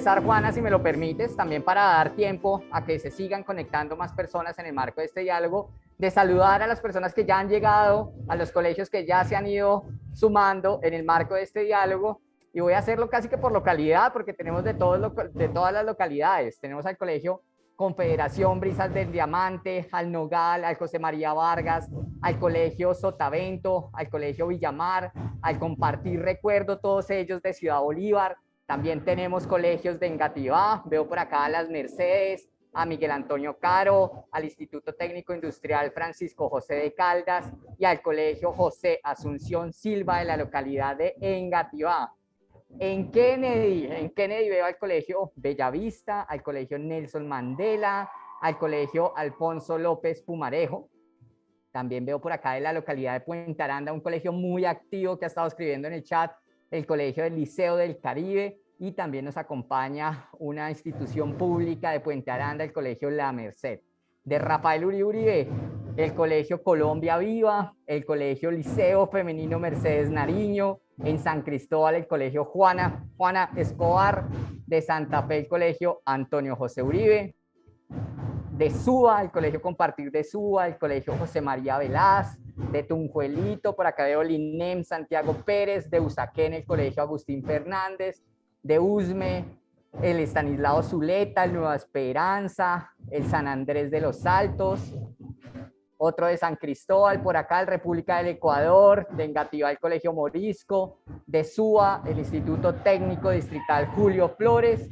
empezar, Juana, si me lo permites, también para dar tiempo a que se sigan conectando más personas en el marco de este diálogo, de saludar a las personas que ya han llegado, a los colegios que ya se han ido sumando en el marco de este diálogo. Y voy a hacerlo casi que por localidad, porque tenemos de todas las localidades. Tenemos al colegio Confederación Brisas del Diamante, al Nogal, al José María Vargas, al colegio Sotavento, al colegio Villamar, al Compartir Recuerdo, todos ellos de Ciudad Bolívar. También tenemos colegios de Engativá, veo por acá a Las Mercedes, a Miguel Antonio Caro, al Instituto Técnico Industrial Francisco José de Caldas y al colegio José Asunción Silva de la localidad de Engativá. En Kennedy veo al colegio Bellavista, al colegio Nelson Mandela, al colegio Alfonso López Pumarejo. También veo por acá de la localidad de Puente Aranda un colegio muy activo que ha estado escribiendo en el chat, el colegio del Liceo del Caribe, y también nos acompaña una institución pública de Puente Aranda, el colegio La Merced. De Rafael Uribe, el colegio Colombia Viva, el colegio Liceo Femenino Mercedes Nariño, en San Cristóbal el colegio Juana Escobar, de Santa Fe el colegio Antonio José Uribe, de Suba, el colegio Compartir de Suba, el colegio José María Velaz, de Tunjuelito, por acá veo Linem Santiago Pérez, de Usaquén el colegio Agustín Fernández, de Usme, el Estanislao Zuleta, el Nueva Esperanza, el San Andrés de los Altos, otro de San Cristóbal, por acá el República del Ecuador, de Engativá el colegio Morisco, de Suba el Instituto Técnico Distrital Julio Flores,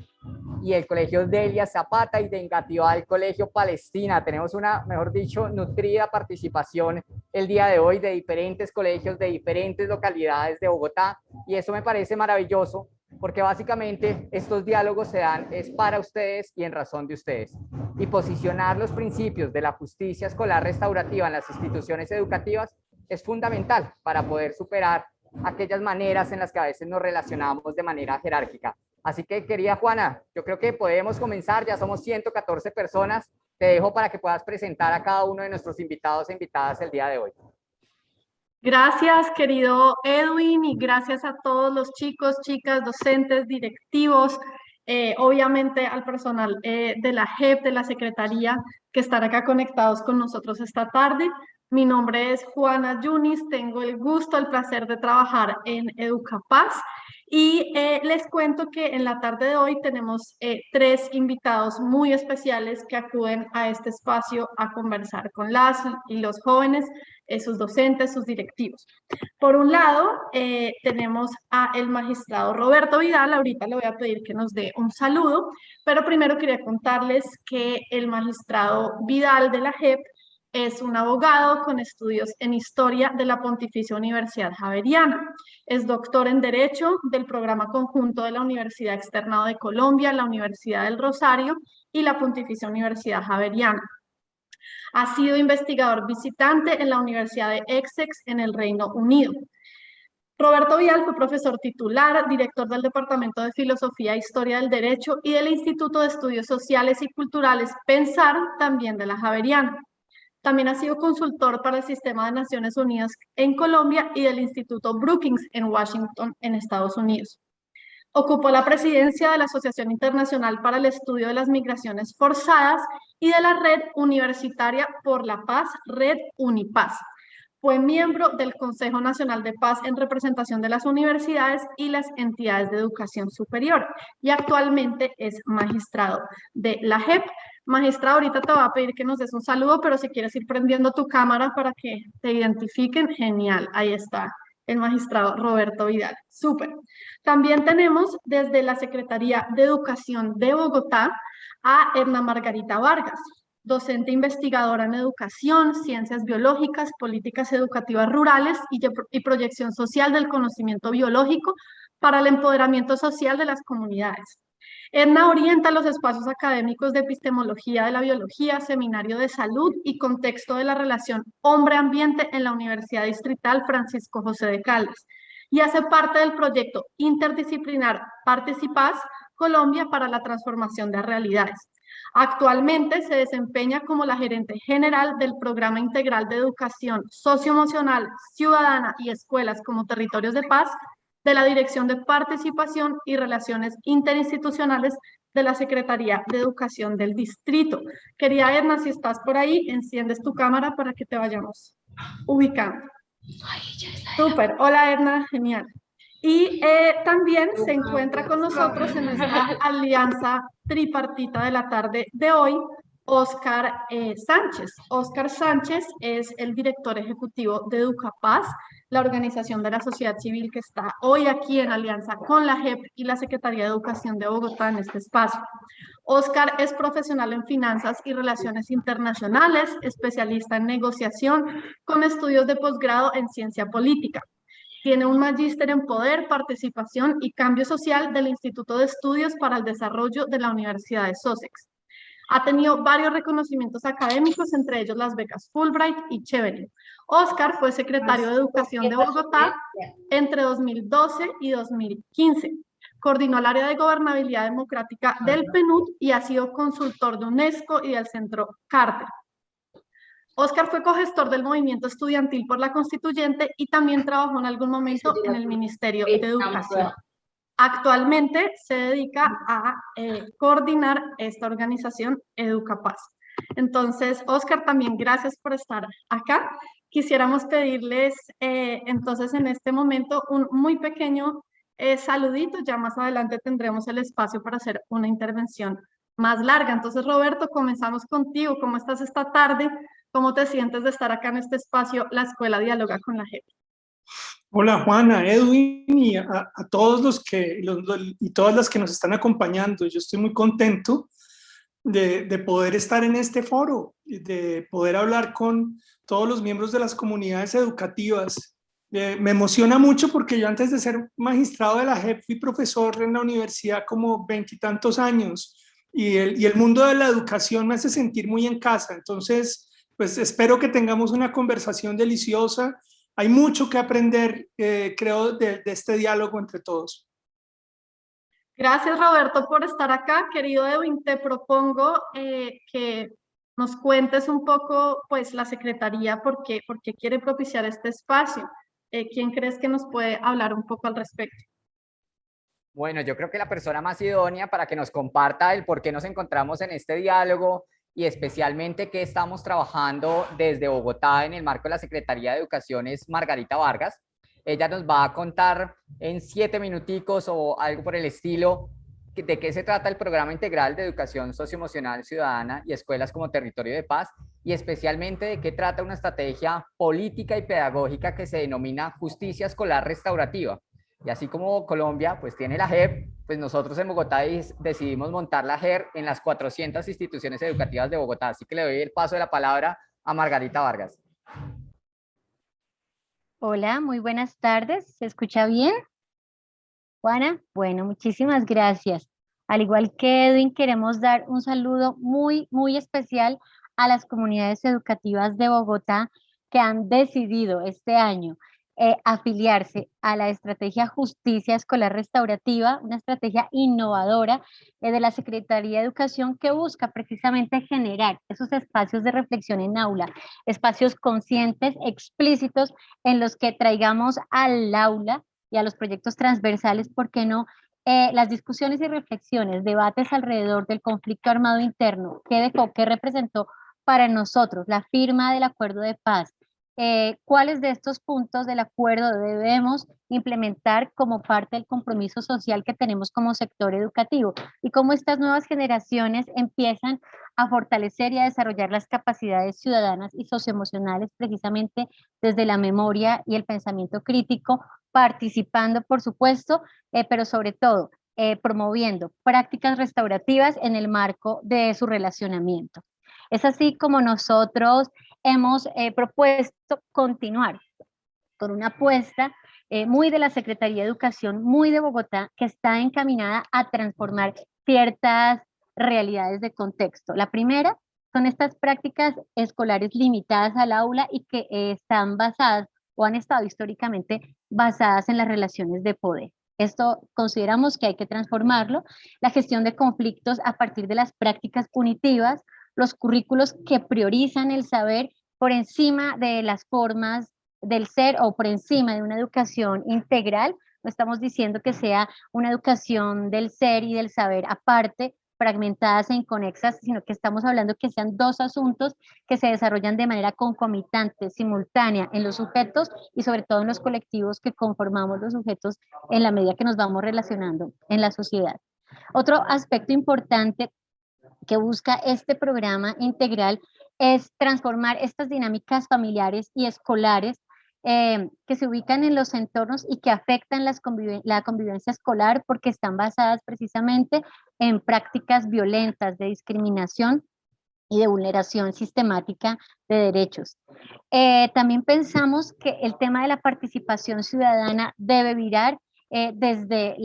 y el colegio Delia Zapata, y de Engativá el colegio Palestina. Tenemos una, mejor dicho, nutrida participación el día de hoy de diferentes colegios de diferentes localidades de Bogotá, y eso me parece maravilloso, porque básicamente estos diálogos se dan es para ustedes y en razón de ustedes. Y posicionar los principios de la justicia escolar restaurativa en las instituciones educativas es fundamental para poder superar aquellas maneras en las que a veces nos relacionamos de manera jerárquica. Así que, querida Juana, yo creo que podemos comenzar, ya somos 114 personas, te dejo para que puedas presentar a cada uno de nuestros invitados e invitadas el día de hoy. Gracias, querido Edwin, y gracias a todos los chicos, chicas, docentes, directivos, obviamente al personal de la JEP, de la Secretaría, que están acá conectados con nosotros esta tarde. Mi nombre es Juana Yunis, tengo el gusto, el placer de trabajar en Educapaz, y les cuento que en la tarde de hoy tenemos 3 invitados muy especiales que acuden a este espacio a conversar con las y los jóvenes, sus docentes, sus directivos. Por un lado, tenemos al magistrado Roberto Vidal. Ahorita le voy a pedir que nos dé un saludo, pero primero quería contarles que el magistrado Vidal de la JEP es un abogado con estudios en Historia de la Pontificia Universidad Javeriana. Es doctor en Derecho del programa conjunto de la Universidad Externado de Colombia, la Universidad del Rosario y la Pontificia Universidad Javeriana. Ha sido investigador visitante en la Universidad de Essex en el Reino Unido. Roberto Vidal fue profesor titular, director del Departamento de Filosofía e Historia del Derecho y del Instituto de Estudios Sociales y Culturales Pensar, también de la Javeriana. También ha sido consultor para el Sistema de Naciones Unidas en Colombia y del Instituto Brookings en Washington, en Estados Unidos. Ocupó la presidencia de la Asociación Internacional para el Estudio de las Migraciones Forzadas y de la Red Universitaria por la Paz, Red Unipaz. Fue miembro del Consejo Nacional de Paz en representación de las universidades y las entidades de educación superior, y actualmente es magistrado de la JEP. Magistrado, ahorita te voy a pedir que nos des un saludo, pero si quieres ir prendiendo tu cámara para que te identifiquen, genial, ahí está el magistrado Roberto Vidal. Súper. También tenemos desde la Secretaría de Educación de Bogotá a Edna Margarita Vargas, docente investigadora en educación, ciencias biológicas, políticas educativas rurales y proyección social del conocimiento biológico para el empoderamiento social de las comunidades. Edna orienta los espacios académicos de epistemología de la biología, seminario de salud y contexto de la relación hombre-ambiente en la Universidad Distrital Francisco José de Caldas, y hace parte del proyecto interdisciplinar Participaz Colombia para la transformación de realidades. Actualmente se desempeña como la gerente general del Programa Integral de Educación Socioemocional Ciudadana y Escuelas como Territorios de Paz de la Dirección de Participación y Relaciones Interinstitucionales de la Secretaría de Educación del Distrito. Querida Edna, si estás por ahí, enciendes tu cámara para que te vayamos ubicando. Súper, hola Edna, genial. Y también se encuentra con nosotros en esta alianza tripartita de la tarde de hoy, Óscar Sánchez. Óscar Sánchez es el director ejecutivo de Educapaz, la organización de la sociedad civil que está hoy aquí en alianza con la JEP y la Secretaría de Educación de Bogotá en este espacio. Óscar es profesional en finanzas y relaciones internacionales, especialista en negociación, con estudios de posgrado en ciencia política. Tiene un magíster en poder, participación y cambio social del Instituto de Estudios para el Desarrollo de la Universidad de Sussex. Ha tenido varios reconocimientos académicos, entre ellos las becas Fulbright y Chevening. Óscar fue secretario de Educación de Bogotá entre 2012 y 2015. Coordinó el área de gobernabilidad democrática del PNUD y ha sido consultor de UNESCO y del Centro Carter. Óscar fue cogestor del movimiento estudiantil por la Constituyente y también trabajó en algún momento en el Ministerio de Educación. Actualmente se dedica a coordinar esta organización Educapaz. Entonces, Óscar, también gracias por estar acá. Quisiéramos pedirles entonces en este momento un muy pequeño saludito. Ya más adelante tendremos el espacio para hacer una intervención más larga. Entonces, Roberto, comenzamos contigo. ¿Cómo estás esta tarde? ¿Cómo te sientes de estar acá en este espacio, La Escuela Dialoga con la JEP? Hola Juana, Edwin y a todos y todas las que nos están acompañando. Yo estoy muy contento de poder estar en este foro, de poder hablar con todos los miembros de las comunidades educativas. Me emociona mucho porque yo antes de ser magistrado de la JEP fui profesor en la universidad como 20 y tantos años y el mundo de la educación me hace sentir muy en casa. Entonces, pues espero que tengamos una conversación deliciosa. Hay mucho que aprender, creo, de este diálogo entre todos. Gracias, Roberto, por estar acá. Querido Edwin, te propongo que nos cuentes un poco, pues, la Secretaría, por qué quiere propiciar este espacio. ¿Quién crees que nos puede hablar un poco al respecto? Bueno, yo creo que la persona más idónea para que nos comparta el por qué nos encontramos en este diálogo y especialmente qué estamos trabajando desde Bogotá en el marco de la Secretaría de Educación es Margarita Vargas. Ella nos va a contar en 7 minuticos o algo por el estilo de qué se trata el Programa Integral de Educación Socioemocional Ciudadana y Escuelas como Territorio de Paz, y especialmente de qué trata una estrategia política y pedagógica que se denomina Justicia Escolar Restaurativa. Y así como Colombia pues tiene la JEP, pues nosotros en Bogotá decidimos montar la JER en las 400 instituciones educativas de Bogotá. Así que le doy el paso de la palabra a Margarita Vargas. Hola, muy buenas tardes. ¿Se escucha bien, Juana? Bueno, muchísimas gracias. Al igual que Edwin, queremos dar un saludo muy especial a las comunidades educativas de Bogotá que han decidido este año afiliarse a la estrategia Justicia Escolar Restaurativa, una estrategia innovadora de la Secretaría de Educación que busca precisamente generar esos espacios de reflexión en aula, espacios conscientes, explícitos, en los que traigamos al aula y a los proyectos transversales, ¿por qué no? Las discusiones y reflexiones, debates alrededor del conflicto armado interno, qué dejó, qué representó para nosotros la firma del acuerdo de paz, cuáles de estos puntos del acuerdo debemos implementar como parte del compromiso social que tenemos como sector educativo y cómo estas nuevas generaciones empiezan a fortalecer y a desarrollar las capacidades ciudadanas y socioemocionales precisamente desde la memoria y el pensamiento crítico, participando, por supuesto, pero sobre todo promoviendo prácticas restaurativas en el marco de su relacionamiento. Es así como nosotros hemos propuesto continuar con una apuesta muy de la Secretaría de Educación, muy de Bogotá, que está encaminada a transformar ciertas realidades de contexto. La primera son estas prácticas escolares limitadas al aula y que están basadas o han estado históricamente basadas en las relaciones de poder. Esto consideramos que hay que transformarlo. La gestión de conflictos a partir de las prácticas punitivas, los currículos que priorizan el saber por encima de las formas del ser o por encima de una educación integral, no estamos diciendo que sea una educación del ser y del saber aparte, fragmentadas e inconexas, sino que estamos hablando que sean dos asuntos que se desarrollan de manera concomitante, simultánea en los sujetos y sobre todo en los colectivos que conformamos los sujetos en la medida que nos vamos relacionando en la sociedad. Otro aspecto importante que busca este programa integral es transformar estas dinámicas familiares y escolares que se ubican en los entornos y que afectan la convivencia escolar porque están basadas precisamente en prácticas violentas de discriminación y de vulneración sistemática de derechos. También pensamos que el tema de la participación ciudadana debe virar desde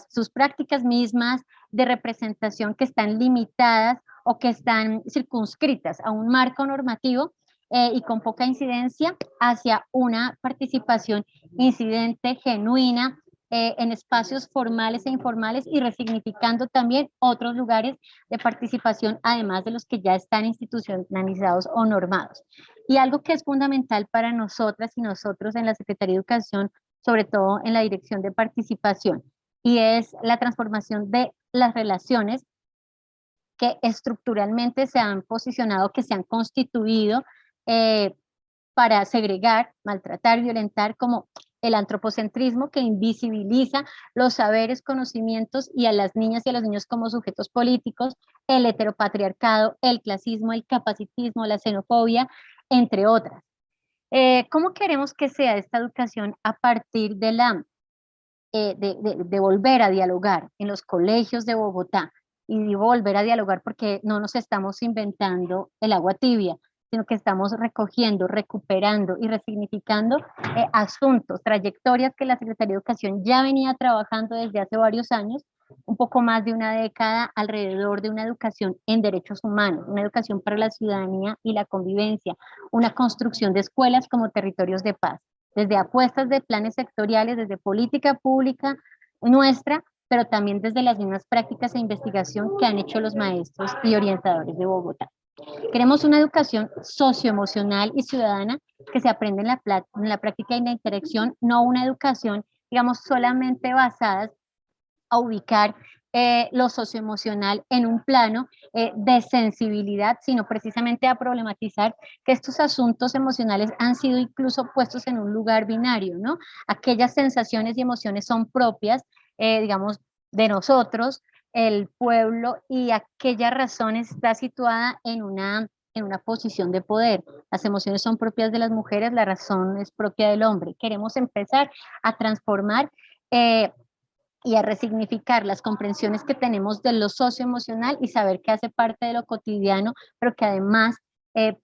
sus prácticas mismas de representación que están limitadas o que están circunscritas a un marco normativo y con poca incidencia hacia una participación incidente, genuina, en espacios formales e informales y resignificando también otros lugares de participación, además de los que ya están institucionalizados o normados. Y algo que es fundamental para nosotras y nosotros en la Secretaría de Educación, sobre todo en la Dirección de Participación, y es la transformación de las relaciones que estructuralmente se han posicionado, que se han constituido para segregar, maltratar, violentar, como el antropocentrismo que invisibiliza los saberes, conocimientos y a las niñas y a los niños como sujetos políticos, el heteropatriarcado, el clasismo, el capacitismo, la xenofobia, entre otras. ¿Cómo queremos que sea esta educación a partir de volver a dialogar en los colegios de Bogotá? Y volver a dialogar porque no nos estamos inventando el agua tibia, sino que estamos recogiendo, recuperando y resignificando asuntos, trayectorias que la Secretaría de Educación ya venía trabajando desde hace varios años, un poco más de una década, alrededor de una educación en derechos humanos, una educación para la ciudadanía y la convivencia, una construcción de escuelas como territorios de paz, desde apuestas de planes sectoriales, desde política pública nuestra, pero también desde las mismas prácticas e investigación que han hecho los maestros y orientadores de Bogotá. Queremos una educación socioemocional y ciudadana que se aprende en la práctica y en la interacción, no una educación, digamos, solamente basada a ubicar lo socioemocional en un plano de sensibilidad, sino precisamente a problematizar que estos asuntos emocionales han sido incluso puestos en un lugar binario, ¿no? Aquellas sensaciones y emociones son propias, digamos, de nosotros, el pueblo, y aquella razón está situada en una posición de poder. Las emociones son propias de las mujeres, la razón es propia del hombre. Queremos empezar a transformar y a resignificar las comprensiones que tenemos de lo socioemocional y saber que hace parte de lo cotidiano, pero que además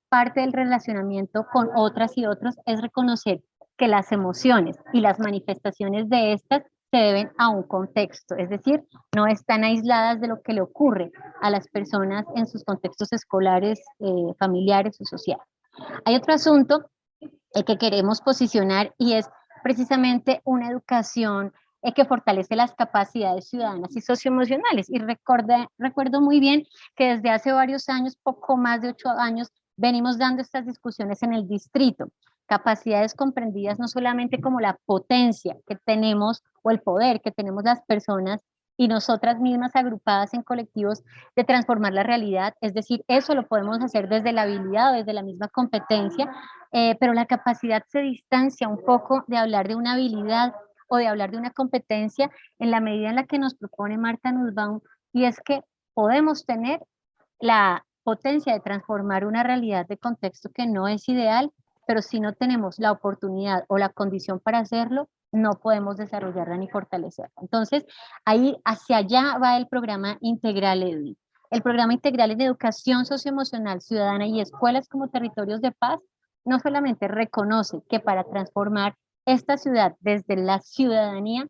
parte del relacionamiento con otras y otros es reconocer que las emociones y las manifestaciones de estas se deben a un contexto, es decir, no están aisladas de lo que le ocurre a las personas en sus contextos escolares, familiares o sociales. Hay otro asunto que queremos posicionar y es precisamente una educación que fortalece las capacidades ciudadanas y socioemocionales. Y recuerdo muy bien que desde hace varios años, poco más de 8 años, venimos dando estas discusiones en el distrito. Capacidades comprendidas no solamente como la potencia que tenemos o el poder que tenemos las personas y nosotras mismas agrupadas en colectivos de transformar la realidad, es decir, eso lo podemos hacer desde la habilidad o desde la misma competencia, pero la capacidad se distancia un poco de hablar de una habilidad o de hablar de una competencia en la medida en la que nos propone Marta Nussbaum, y es que podemos tener la potencia de transformar una realidad de contexto que no es ideal, pero si no tenemos la oportunidad o la condición para hacerlo, no podemos desarrollarla ni fortalecerla. Entonces, ahí hacia allá va el programa integral EDUI. El programa integral en educación socioemocional ciudadana y escuelas como territorios de paz no solamente reconoce que para transformar esta ciudad desde la ciudadanía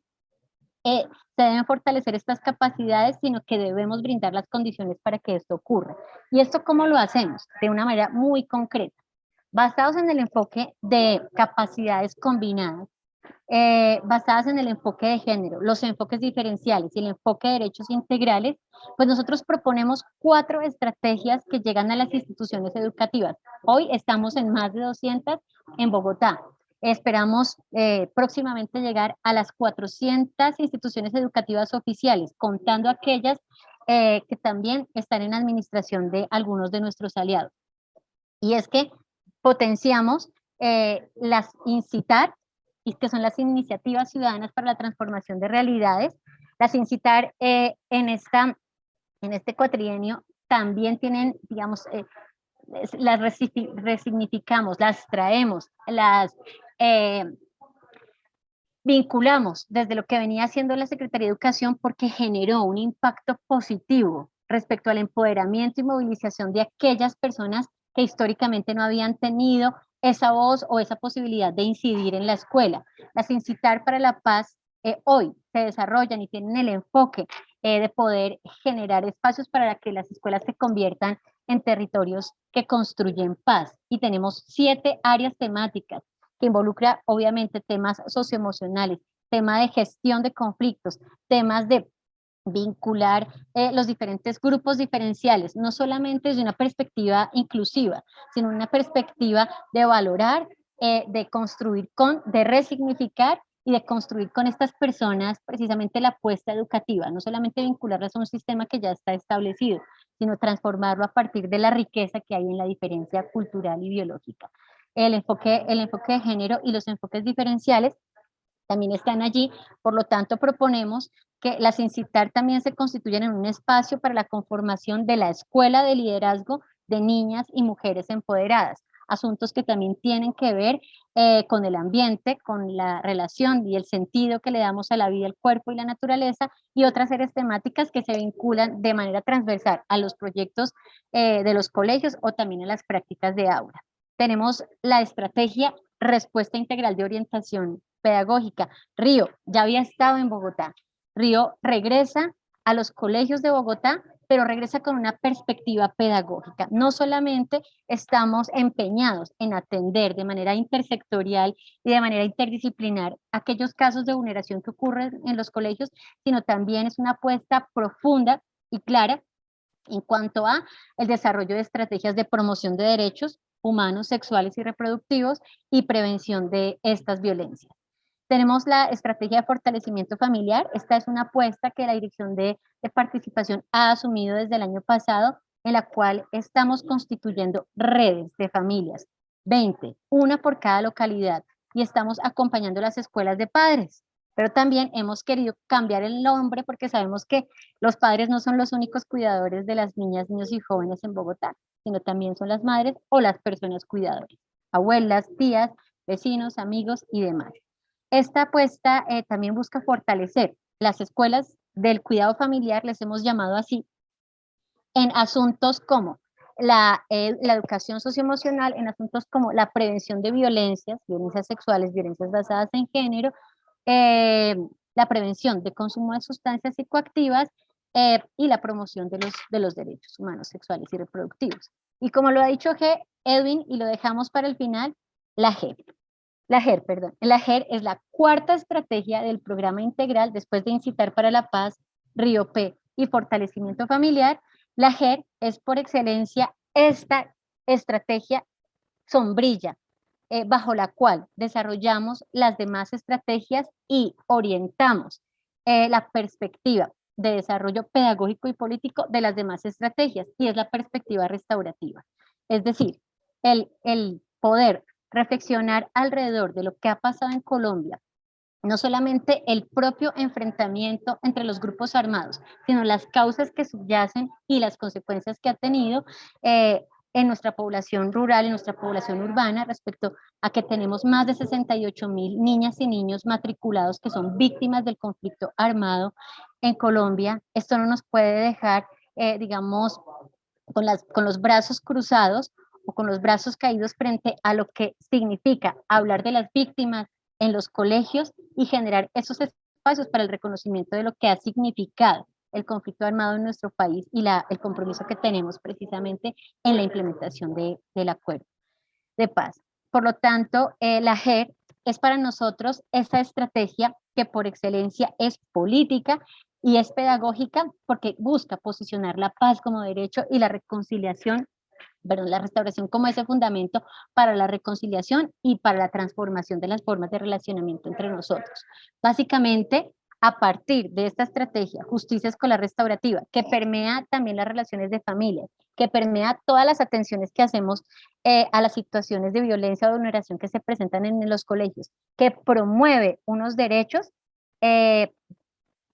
se deben fortalecer estas capacidades, sino que debemos brindar las condiciones para que esto ocurra. ¿Y esto cómo lo hacemos? De una manera muy concreta, basados en el enfoque de capacidades combinadas, basadas en el enfoque de género, los enfoques diferenciales y el enfoque de derechos integrales, pues nosotros proponemos 4 estrategias que llegan a las instituciones educativas. Hoy estamos en más de 200 en Bogotá. Esperamos próximamente llegar a las 400 instituciones educativas oficiales, contando aquellas que también están en administración de algunos de nuestros aliados. Y es que potenciamos las incitar, y que son las iniciativas ciudadanas para la transformación de realidades, las incitar en este cuatrienio también tienen, digamos, las resignificamos, las traemos, las vinculamos desde lo que venía haciendo la Secretaría de Educación, porque generó un impacto positivo respecto al empoderamiento y movilización de aquellas personas que históricamente no habían tenido esa voz o esa posibilidad de incidir en la escuela. Las Incitar para la Paz hoy se desarrollan y tienen el enfoque de poder generar espacios para que las escuelas se conviertan en territorios que construyen paz. Y tenemos 7 áreas temáticas que involucra obviamente temas socioemocionales, tema de gestión de conflictos, temas de vincular los diferentes grupos diferenciales, no solamente desde una perspectiva inclusiva, sino una perspectiva de valorar, de construir de resignificar y de construir con estas personas precisamente la apuesta educativa, no solamente vincularlas a un sistema que ya está establecido, sino transformarlo a partir de la riqueza que hay en la diferencia cultural y biológica. El enfoque de género y los enfoques diferenciales también están allí, por lo tanto proponemos que las Incitar también se constituyan en un espacio para la conformación de la escuela de liderazgo de niñas y mujeres empoderadas, asuntos que también tienen que ver con el ambiente, con la relación y el sentido que le damos a la vida, el cuerpo y la naturaleza, y otras áreas temáticas que se vinculan de manera transversal a los proyectos de los colegios o también a las prácticas de aula. Tenemos la estrategia Respuesta Integral de Orientación Pedagógica. Río ya había estado en Bogotá. Río regresa a los colegios de Bogotá, pero regresa con una perspectiva pedagógica. No solamente estamos empeñados en atender de manera intersectorial y de manera interdisciplinar aquellos casos de vulneración que ocurren en los colegios, sino también es una apuesta profunda y clara en cuanto a el desarrollo de estrategias de promoción de derechos humanos, sexuales y reproductivos y prevención de estas violencias. Tenemos la estrategia de fortalecimiento familiar. Esta es una apuesta que la Dirección de Participación ha asumido desde el año pasado, en la cual estamos constituyendo redes de familias, 20, una por cada localidad, y estamos acompañando las escuelas de padres. Pero también hemos querido cambiar el nombre porque sabemos que los padres no son los únicos cuidadores de las niñas, niños y jóvenes en Bogotá, sino también son las madres o las personas cuidadoras, abuelas, tías, vecinos, amigos y demás. Esta apuesta también busca fortalecer las escuelas del cuidado familiar, les hemos llamado así, en asuntos como la educación socioemocional, en asuntos como la prevención de violencias sexuales, violencias basadas en género, la prevención de consumo de sustancias psicoactivas y la promoción de los derechos humanos, sexuales y reproductivos. Y como lo ha dicho Edwin, y lo dejamos para el final, la GER, perdón. La GER es la 4ª estrategia del programa integral después de Incitar para la Paz, Río P y Fortalecimiento Familiar. La GER es por excelencia esta estrategia sombrilla bajo la cual desarrollamos las demás estrategias y orientamos la perspectiva de desarrollo pedagógico y político de las demás estrategias, y es la perspectiva restaurativa. Es decir, el poder reflexionar alrededor de lo que ha pasado en Colombia, no solamente el propio enfrentamiento entre los grupos armados, sino las causas que subyacen y las consecuencias que ha tenido en nuestra población rural, en nuestra población urbana, respecto a que tenemos más de 68.000 niñas y niños matriculados que son víctimas del conflicto armado en Colombia. Esto no nos puede dejar, digamos, con los brazos cruzados o con los brazos caídos frente a lo que significa hablar de las víctimas en los colegios y generar esos espacios para el reconocimiento de lo que ha significado el conflicto armado en nuestro país y el compromiso que tenemos precisamente en la implementación del acuerdo de paz. Por lo tanto, la GER es para nosotros esa estrategia que por excelencia es política y es pedagógica porque busca posicionar la paz como derecho y la reconciliación perdón, la restauración como ese fundamento para la reconciliación y para la transformación de las formas de relacionamiento entre nosotros. Básicamente, a partir de esta estrategia, justicia escolar restaurativa, que permea también las relaciones de familia, que permea todas las atenciones que hacemos a las situaciones de violencia o vulneración que se presentan en los colegios, que promueve unos derechos,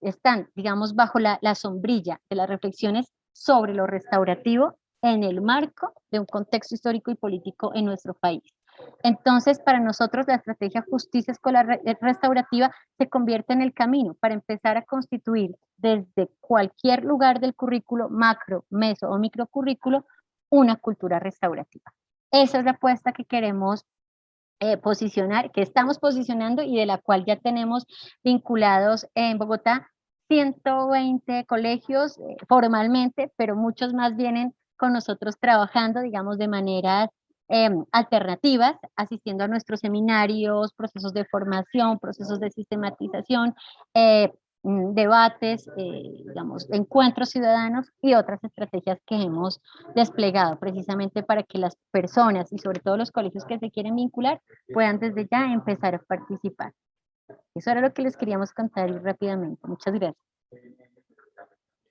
están, digamos, bajo la sombrilla de las reflexiones sobre lo restaurativo en el marco de un contexto histórico y político en nuestro país. Entonces, para nosotros la estrategia justicia escolar restaurativa se convierte en el camino para empezar a constituir desde cualquier lugar del currículo, macro, meso o microcurrículo, una cultura restaurativa. Esa es la apuesta que queremos posicionar, que estamos posicionando y de la cual ya tenemos vinculados en Bogotá 120 colegios formalmente, pero muchos más vienen con nosotros trabajando, digamos, de maneras alternativas, asistiendo a nuestros seminarios, procesos de formación, procesos de sistematización, debates, digamos, encuentros ciudadanos y otras estrategias que hemos desplegado precisamente para que las personas y sobre todo los colegios que se quieren vincular puedan desde ya empezar a participar. Eso era lo que les queríamos contar rápidamente. Muchas gracias.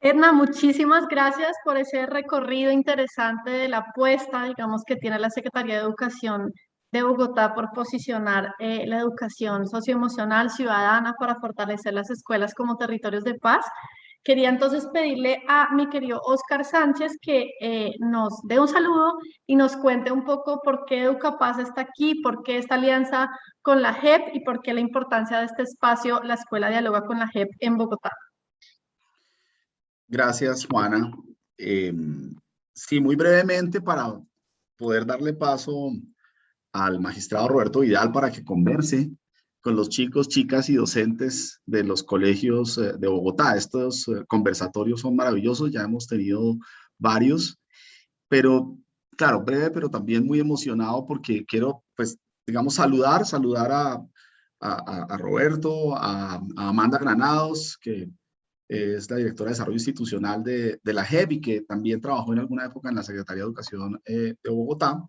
Edna, muchísimas gracias por ese recorrido interesante de la apuesta, digamos, que tiene la Secretaría de Educación de Bogotá por posicionar la educación socioemocional ciudadana para fortalecer las escuelas como territorios de paz. Quería entonces pedirle a mi querido Oscar Sánchez que nos dé un saludo y nos cuente un poco por qué Educapaz está aquí, por qué esta alianza con la JEP y por qué la importancia de este espacio, la Escuela Dialoga con la JEP en Bogotá. Gracias, Juana. Sí, muy brevemente para poder darle paso al magistrado Roberto Vidal para que converse con los chicos, chicas y docentes de los colegios de Bogotá. Estos conversatorios son maravillosos, ya hemos tenido varios, pero claro, breve, pero también muy emocionado porque quiero, pues, digamos, saludar a Roberto, a Amanda Granados, que es la directora de Desarrollo Institucional de la JEP y que también trabajó en alguna época en la Secretaría de Educación de Bogotá.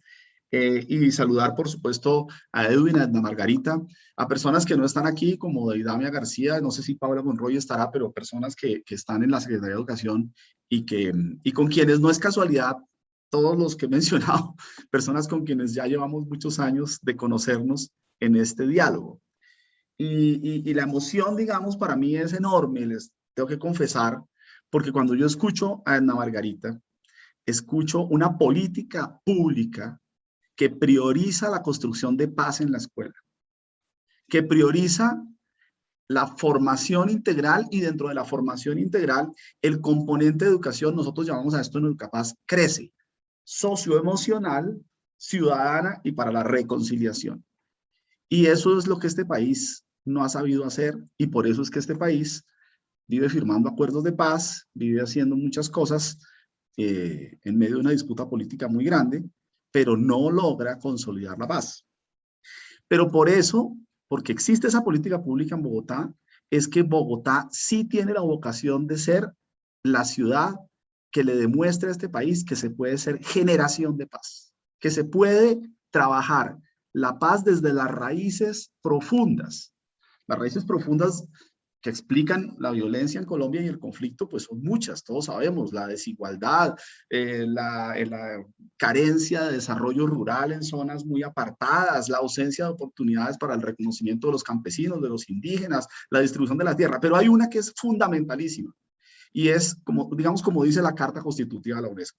Y saludar, por supuesto, a Edwin, a Edna Margarita, a personas que no están aquí, como Deidamia García, no sé si Paula Monroy estará, pero personas que están en la Secretaría de Educación y con quienes no es casualidad, todos los que he mencionado, personas con quienes ya llevamos muchos años de conocernos en este diálogo. Y la emoción, digamos, para mí es enorme, les tengo que confesar, porque cuando yo escucho a Edna Margarita, escucho una política pública que prioriza la construcción de paz en la escuela, que prioriza la formación integral y dentro de la formación integral, el componente de educación, nosotros llamamos a esto en Educapaz, crece, socioemocional, ciudadana y para la reconciliación. Y eso es lo que este país no ha sabido hacer y por eso es que este país vive firmando acuerdos de paz, vive haciendo muchas cosas en medio de una disputa política muy grande, pero no logra consolidar la paz. Pero por eso, porque existe esa política pública en Bogotá, es que Bogotá sí tiene la vocación de ser la ciudad que le demuestre a este país que se puede ser generación de paz, que se puede trabajar la paz desde las raíces profundas. Las raíces profundas que explican la violencia en Colombia y el conflicto, pues son muchas, todos sabemos, la desigualdad, la carencia de desarrollo rural en zonas muy apartadas, la ausencia de oportunidades para el reconocimiento de los campesinos, de los indígenas, la distribución de la tierra, pero hay una que es fundamentalísima y es, como, digamos, como dice la Carta Constitutiva de la UNESCO.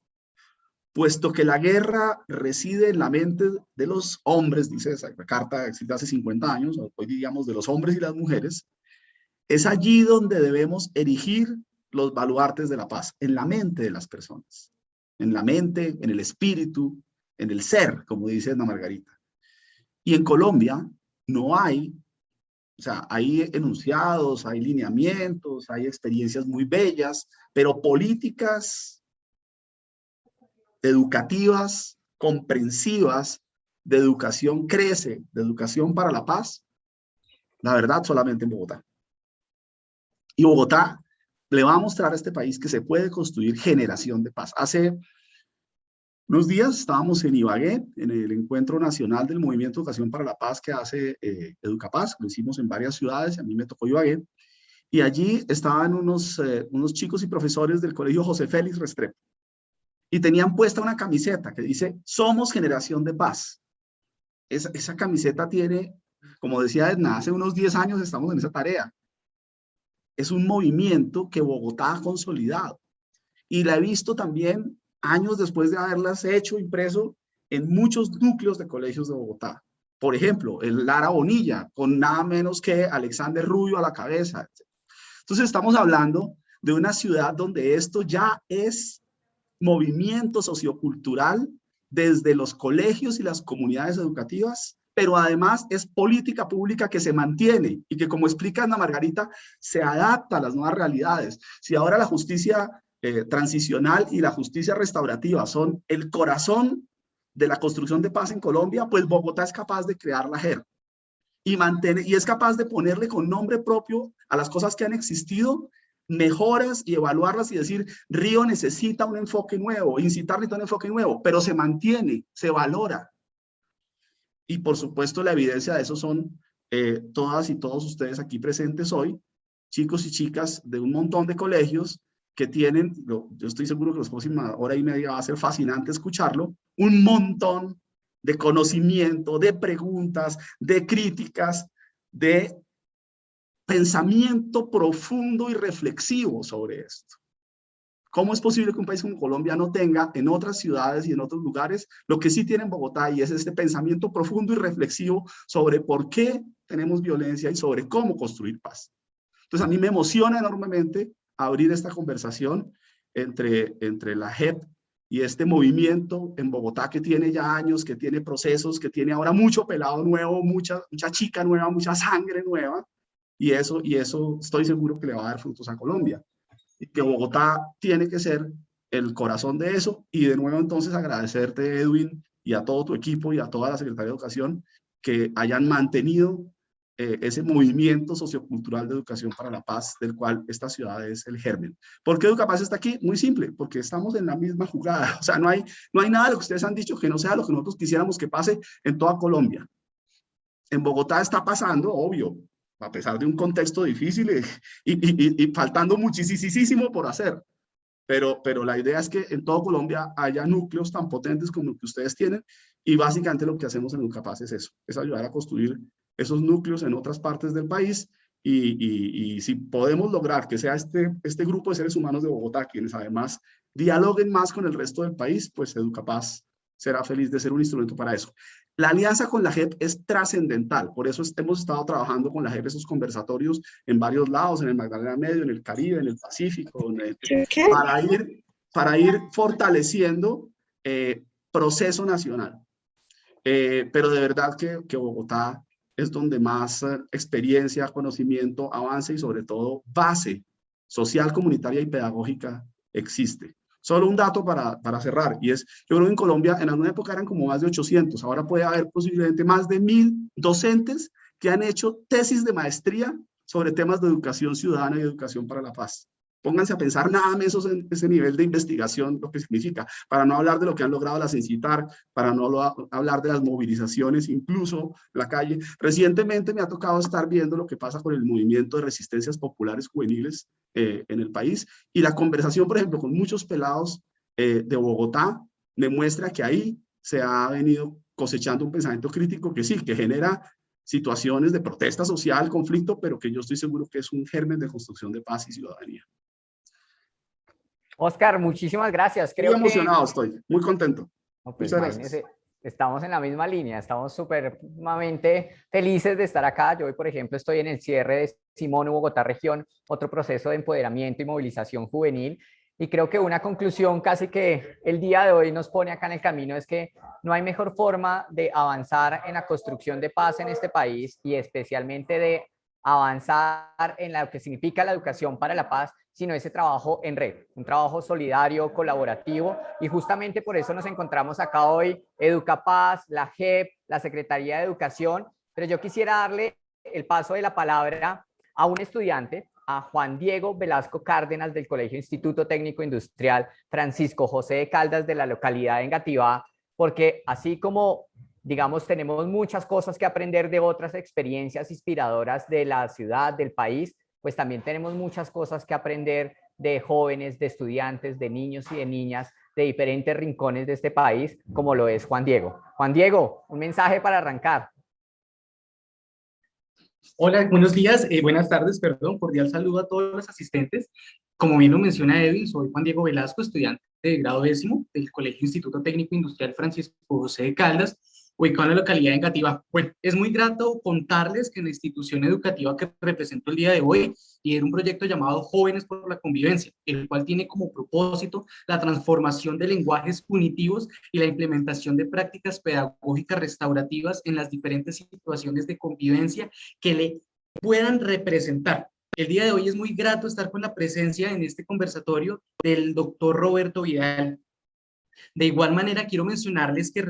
Puesto que la guerra reside en la mente de los hombres, dice esa carta, existe hace 50 años, hoy diríamos de los hombres y las mujeres, es allí donde debemos erigir los baluartes de la paz, en la mente de las personas, en la mente, en el espíritu, en el ser, como dice Edna Margarita. Y en Colombia no hay, o sea, hay enunciados, hay lineamientos, hay experiencias muy bellas, pero políticas educativas, comprensivas, de educación crece, de educación para la paz, la verdad solamente en Bogotá. Y Bogotá le va a mostrar a este país que se puede construir generación de paz. Hace unos días estábamos en Ibagué, en el Encuentro Nacional del Movimiento de Educación para la Paz que hace Educapaz. Lo hicimos en varias ciudades, a mí me tocó Ibagué. Y allí estaban unos chicos y profesores del Colegio José Félix Restrepo. Y tenían puesta una camiseta que dice, somos generación de paz. Esa camiseta tiene, como decía Edna, hace unos 10 años estamos en esa tarea. Es un movimiento que Bogotá ha consolidado. Y la he visto también años después de haberlas hecho, impreso, en muchos núcleos de colegios de Bogotá. Por ejemplo, el Lara Bonilla, con nada menos que Alexander Rubio a la cabeza. Entonces estamos hablando de una ciudad donde esto ya es movimiento sociocultural desde los colegios y las comunidades educativas, pero además es política pública que se mantiene y que, como explica Ana Margarita, se adapta a las nuevas realidades. Si ahora la justicia transicional y la justicia restaurativa son el corazón de la construcción de paz en Colombia, pues Bogotá es capaz de crear la JER y es capaz de ponerle con nombre propio a las cosas que han existido, mejoras y evaluarlas y decir, Río necesita un enfoque nuevo, incitarle a un enfoque nuevo, pero se mantiene, se valora. Y por supuesto la evidencia de eso son todas y todos ustedes aquí presentes hoy, chicos y chicas de un montón de colegios que tienen, yo estoy seguro que la próxima hora y media va a ser fascinante escucharlo, un montón de conocimiento, de preguntas, de críticas, de pensamiento profundo y reflexivo sobre esto. ¿Cómo es posible que un país como Colombia no tenga en otras ciudades y en otros lugares lo que sí tiene en Bogotá, y es este pensamiento profundo y reflexivo sobre por qué tenemos violencia y sobre cómo construir paz? Entonces a mí me emociona enormemente abrir esta conversación entre la JEP y este movimiento en Bogotá que tiene ya años, que tiene procesos, que tiene ahora mucho pelado nuevo, mucha chica nueva, mucha sangre nueva, y eso estoy seguro que le va a dar frutos a Colombia. Y que Bogotá tiene que ser el corazón de eso. Y de nuevo entonces agradecerte, Edwin, y a todo tu equipo y a toda la Secretaría de Educación que hayan mantenido ese movimiento sociocultural de educación para la paz del cual esta ciudad es el germen. ¿Por qué Educapaz está aquí? Muy simple, porque estamos en la misma jugada. O sea, no hay nada de lo que ustedes han dicho que no sea lo que nosotros quisiéramos que pase en toda Colombia. En Bogotá está pasando, obvio, a pesar de un contexto difícil y faltando muchísimo por hacer. Pero la idea es que en toda Colombia haya núcleos tan potentes como los que ustedes tienen, y básicamente lo que hacemos en Educapaz es eso, es ayudar a construir esos núcleos en otras partes del país, y si podemos lograr que sea este grupo de seres humanos de Bogotá quienes además dialoguen más con el resto del país, pues Educapaz será feliz de ser un instrumento para eso. La alianza con la JEP es trascendental, por eso hemos estado trabajando con la JEP esos conversatorios en varios lados, en el Magdalena Medio, en el Caribe, en el Pacífico, para ir fortaleciendo proceso nacional. Pero de verdad que Bogotá es donde más experiencia, conocimiento, avance y sobre todo base social, comunitaria y pedagógica existe. Solo un dato para cerrar, y es, yo creo que en Colombia en alguna época eran como más de 800, ahora puede haber posiblemente más de 1000 docentes que han hecho tesis de maestría sobre temas de educación ciudadana y educación para la paz. Pónganse a pensar nada menos en ese nivel de investigación, lo que significa, para no hablar de lo que han logrado las Incitar, para no hablar de las movilizaciones, incluso la calle. Recientemente me ha tocado estar viendo lo que pasa con el movimiento de resistencias populares juveniles en el país, y la conversación, por ejemplo, con muchos pelados de Bogotá, me muestra que ahí se ha venido cosechando un pensamiento crítico que sí, que genera situaciones de protesta social, conflicto, pero que yo estoy seguro que es un germen de construcción de paz y ciudadanía. Oscar, muchísimas gracias. Muy emocionado estoy, muy contento. No, pues, muchas gracias. Estamos en la misma línea, estamos supremamente felices de estar acá. Yo hoy, por ejemplo, estoy en el cierre de Simón Bogotá Región, otro proceso de empoderamiento y movilización juvenil. Y creo que una conclusión casi que el día de hoy nos pone acá en el camino es que no hay mejor forma de avanzar en la construcción de paz en este país, y especialmente de avanzar en lo que significa la educación para la paz, sino ese trabajo en red, un trabajo solidario, colaborativo, y justamente por eso nos encontramos acá hoy, Educapaz, la JEP, la Secretaría de Educación, pero yo quisiera darle el paso de la palabra a un estudiante a Juan Diego Velasco Cárdenas del Colegio Instituto Técnico Industrial Francisco José de Caldas de la localidad de Engativá, porque así como, digamos, tenemos muchas cosas que aprender de otras experiencias inspiradoras de la ciudad, del país, pues también tenemos muchas cosas que aprender de jóvenes, de estudiantes, de niños y de niñas de diferentes rincones de este país, como lo es Juan Diego. Juan Diego, un mensaje para arrancar. Hola, buenos días, buenas tardes, perdón, cordial saludo a todos los asistentes. Como bien lo menciona Edwin, soy Juan Diego Velasco, estudiante de grado 10º del Colegio Instituto Técnico Industrial Francisco José de Caldas, ubicado en la localidad de Engativá. Bueno, es muy grato contarles que en la institución educativa que represento el día de hoy lidero un proyecto llamado Jóvenes por la Convivencia, el cual tiene como propósito la transformación de lenguajes punitivos y la implementación de prácticas pedagógicas restaurativas en las diferentes situaciones de convivencia que le puedan representar. El día de hoy es muy grato estar con la presencia en este conversatorio del doctor Roberto Vidal. De igual manera, quiero mencionarles que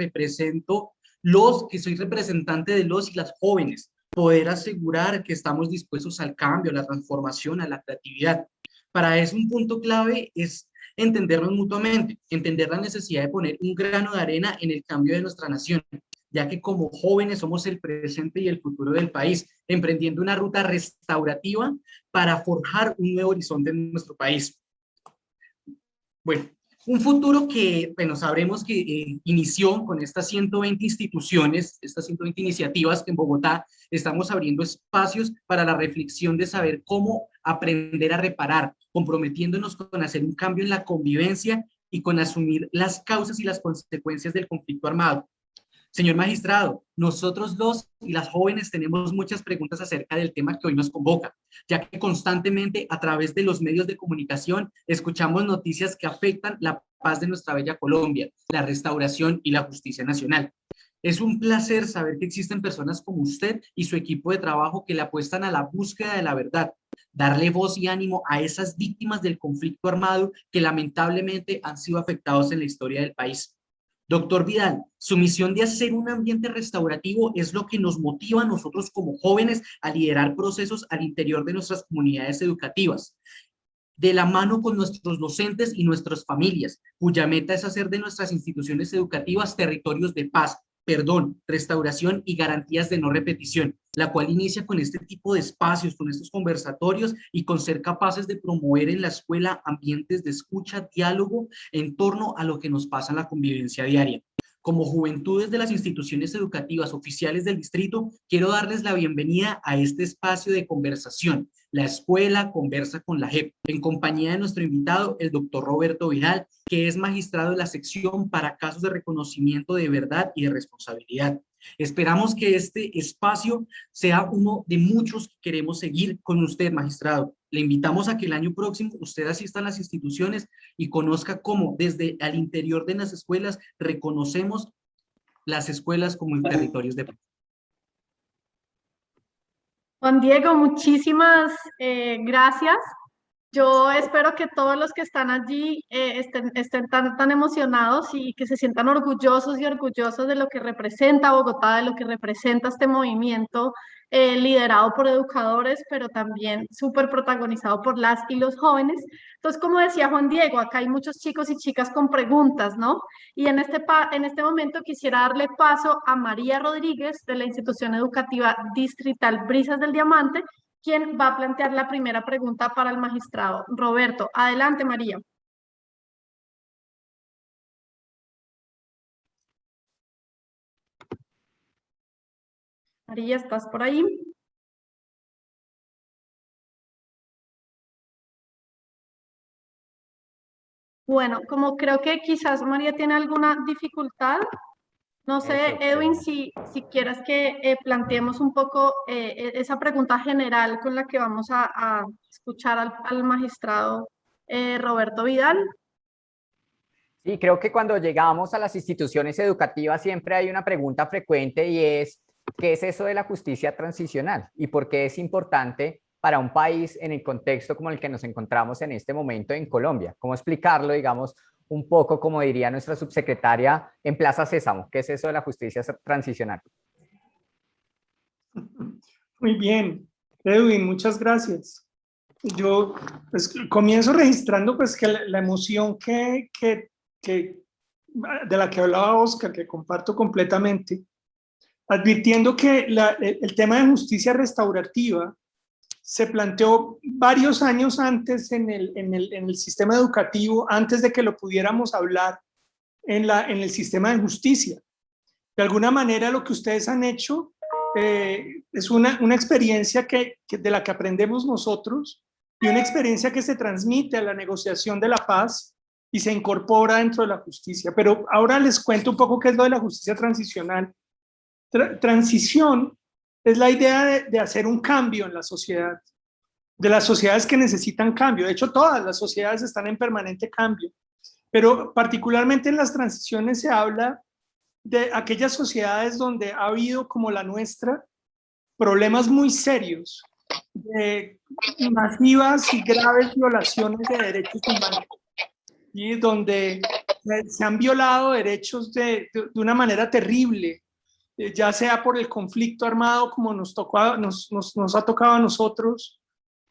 soy representante de los y las jóvenes, poder asegurar que estamos dispuestos al cambio, a la transformación, a la creatividad. Para eso un punto clave es entendernos mutuamente, entender la necesidad de poner un grano de arena en el cambio de nuestra nación, ya que como jóvenes somos el presente y el futuro del país, emprendiendo una ruta restaurativa para forjar un nuevo horizonte en nuestro país. Bueno, un futuro que, bueno, sabremos que inició con estas 120 instituciones, estas 120 iniciativas que en Bogotá estamos abriendo espacios para la reflexión de saber cómo aprender a reparar, comprometiéndonos con hacer un cambio en la convivencia y con asumir las causas y las consecuencias del conflicto armado. Señor magistrado, nosotros los y las jóvenes tenemos muchas preguntas acerca del tema que hoy nos convoca, ya que constantemente a través de los medios de comunicación escuchamos noticias que afectan la paz de nuestra bella Colombia, la restauración y la justicia nacional. Es un placer saber que existen personas como usted y su equipo de trabajo que le apuestan a la búsqueda de la verdad, darle voz y ánimo a esas víctimas del conflicto armado que lamentablemente han sido afectados en la historia del país. Doctor Vidal, su misión de hacer un ambiente restaurativo es lo que nos motiva a nosotros como jóvenes a liderar procesos al interior de nuestras comunidades educativas, de la mano con nuestros docentes y nuestras familias, cuya meta es hacer de nuestras instituciones educativas territorios de paz, perdón, restauración y garantías de no repetición, la cual inicia con este tipo de espacios, con estos conversatorios y con ser capaces de promover en la escuela ambientes de escucha, diálogo en torno a lo que nos pasa en la convivencia diaria. Como juventudes de las instituciones educativas oficiales del distrito, quiero darles la bienvenida a este espacio de conversación. La escuela conversa con la JEP, en compañía de nuestro invitado, el doctor Roberto Vidal, que es magistrado de la sección para casos de reconocimiento de verdad y de responsabilidad. Esperamos que este espacio sea uno de muchos que queremos seguir con usted, magistrado. Le invitamos a que el año próximo usted asista a las instituciones y conozca cómo desde el interior de las escuelas reconocemos las escuelas como territorios de paz. Juan Diego, muchísimas gracias. Yo espero que todos los que están allí estén tan emocionados y que se sientan orgullosos y orgullosas de lo que representa Bogotá, de lo que representa este movimiento liderado por educadores, pero también súper protagonizado por las y los jóvenes. Entonces, como decía Juan Diego, acá hay muchos chicos y chicas con preguntas, ¿no? Y en este momento quisiera darle paso a María Rodríguez de la institución educativa distrital Brisas del Diamante, quien va a plantear la primera pregunta para el magistrado Roberto. Adelante, María. María, ¿estás por ahí? Bueno, como creo que quizás María tiene alguna dificultad, no sé, Eso, Edwin, si quieres que planteemos un poco esa pregunta general con la que vamos a escuchar al magistrado Roberto Vidal. Sí, creo que cuando llegamos a las instituciones educativas siempre hay una pregunta frecuente y es, ¿qué es eso de la justicia transicional? ¿Y por qué es importante para un país en el contexto como el que nos encontramos en este momento en Colombia? ¿Cómo explicarlo, digamos, un poco como diría nuestra subsecretaria en Plaza Sésamo? ¿Qué es eso de la justicia transicional? Muy bien, Edwin, muchas gracias. yo pues, comienzo registrando pues, que la emoción de la que hablaba Oscar, que comparto completamente, advirtiendo que el tema de justicia restaurativa se planteó varios años antes en el sistema educativo, antes de que lo pudiéramos hablar en el sistema de justicia. De alguna manera lo que ustedes han hecho es una experiencia de la que aprendemos nosotros y una experiencia que se transmite a la negociación de la paz y se incorpora dentro de la justicia. Pero ahora les cuento un poco qué es lo de la justicia transicional. Transición es la idea de hacer un cambio en la sociedad, de las sociedades que necesitan cambio. De hecho, todas las sociedades están en permanente cambio, pero particularmente en las transiciones se habla de aquellas sociedades donde ha habido, como la nuestra, problemas muy serios de masivas y graves violaciones de derechos humanos, y donde se han violado derechos de una manera terrible, ya sea por el conflicto armado como nos ha tocado a nosotros,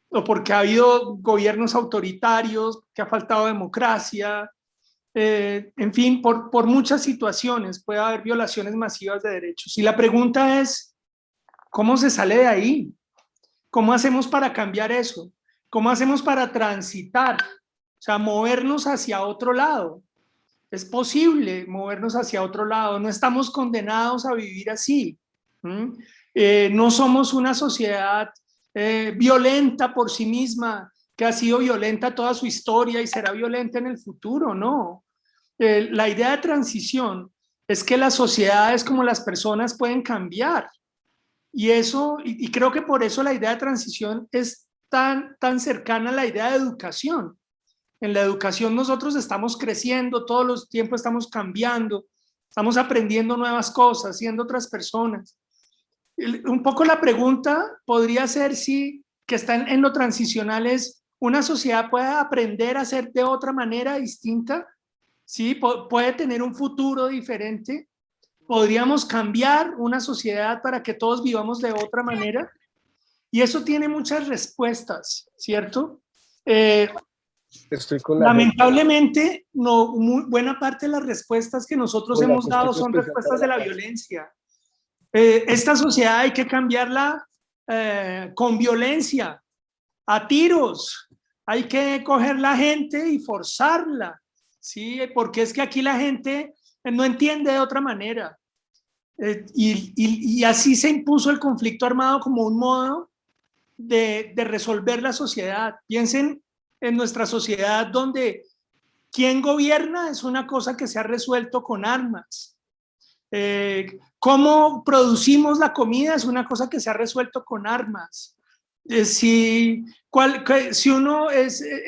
o porque ha habido gobiernos autoritarios, que ha faltado democracia, en fin, por muchas situaciones puede haber violaciones masivas de derechos. Y la pregunta es, ¿cómo se sale de ahí? ¿Cómo hacemos para cambiar eso? ¿Cómo hacemos para transitar? O sea, movernos hacia otro lado. Es posible movernos hacia otro lado. No estamos condenados a vivir así. No somos una sociedad violenta por sí misma, que ha sido violenta toda su historia y será violenta en el futuro, no. La idea de transición es que las sociedades como las personas pueden cambiar. Y eso, y creo que por eso la idea de transición es tan cercana a la idea de educación. En la educación nosotros estamos creciendo, todos los tiempos estamos cambiando, estamos aprendiendo nuevas cosas, siendo otras personas. Un poco la pregunta podría ser si, que está en lo transicional, es una sociedad puede aprender a ser de otra manera distinta, ¿sí? Puede tener un futuro diferente. Podríamos cambiar una sociedad para que todos vivamos de otra manera. Y eso tiene muchas respuestas, ¿cierto? Estoy con la Lamentablemente, buena parte de las respuestas que nosotros Hola, hemos dado son respuestas de la violencia. Esta sociedad hay que cambiarla con violencia, a tiros. Hay que coger la gente y forzarla, ¿sí? Porque es que aquí la gente no entiende de otra manera. Y así se impuso el conflicto armado como un modo de resolver la sociedad. Piensen en nuestra sociedad donde quién gobierna es una cosa que se ha resuelto con armas. Cómo producimos la comida es una cosa que se ha resuelto con armas. Si uno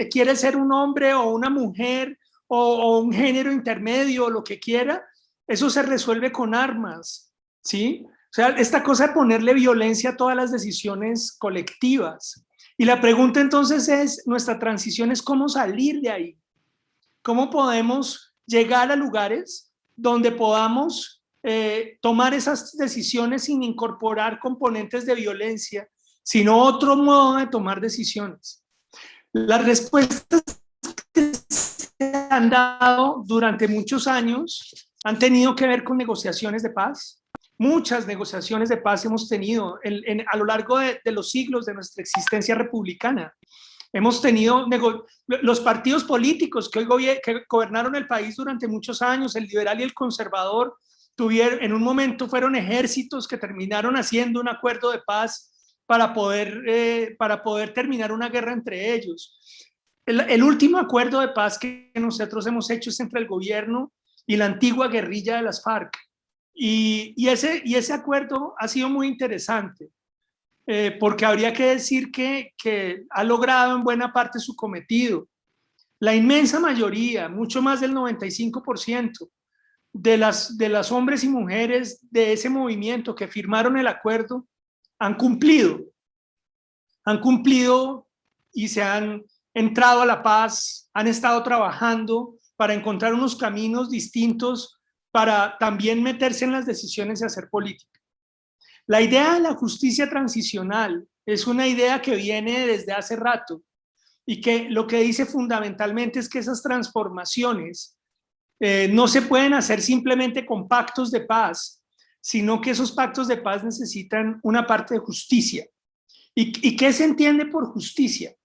quiere ser un hombre o una mujer o un género intermedio o lo que quiera, eso se resuelve con armas, ¿sí? O sea, esta cosa de ponerle violencia a todas las decisiones colectivas. Y la pregunta entonces es, nuestra transición es cómo salir de ahí. ¿Cómo podemos llegar a lugares donde podamos tomar esas decisiones sin incorporar componentes de violencia, sino otro modo de tomar decisiones? Las respuestas que se han dado durante muchos años han tenido que ver con negociaciones de paz. Muchas negociaciones de paz hemos tenido a lo largo de los siglos de nuestra existencia republicana. Hemos tenido los partidos políticos que gobernaron el país durante muchos años, el liberal y el conservador, en un momento fueron ejércitos que terminaron haciendo un acuerdo de paz para poder terminar una guerra entre ellos. El último acuerdo de paz que nosotros hemos hecho es entre el gobierno y la antigua guerrilla de las FARC. Y ese acuerdo ha sido muy interesante, porque habría que decir que ha logrado en buena parte su cometido. La inmensa mayoría, mucho más del 95%, de las hombres y mujeres de ese movimiento que firmaron el acuerdo han cumplido y se han entrado a la paz, han estado trabajando para encontrar unos caminos distintos para también meterse en las decisiones y hacer política. La idea de la justicia transicional es una idea que viene desde hace rato y que lo que dice fundamentalmente es que esas transformaciones no se pueden hacer simplemente con pactos de paz, sino que esos pactos de paz necesitan una parte de justicia. ¿Y qué se entiende por justicia?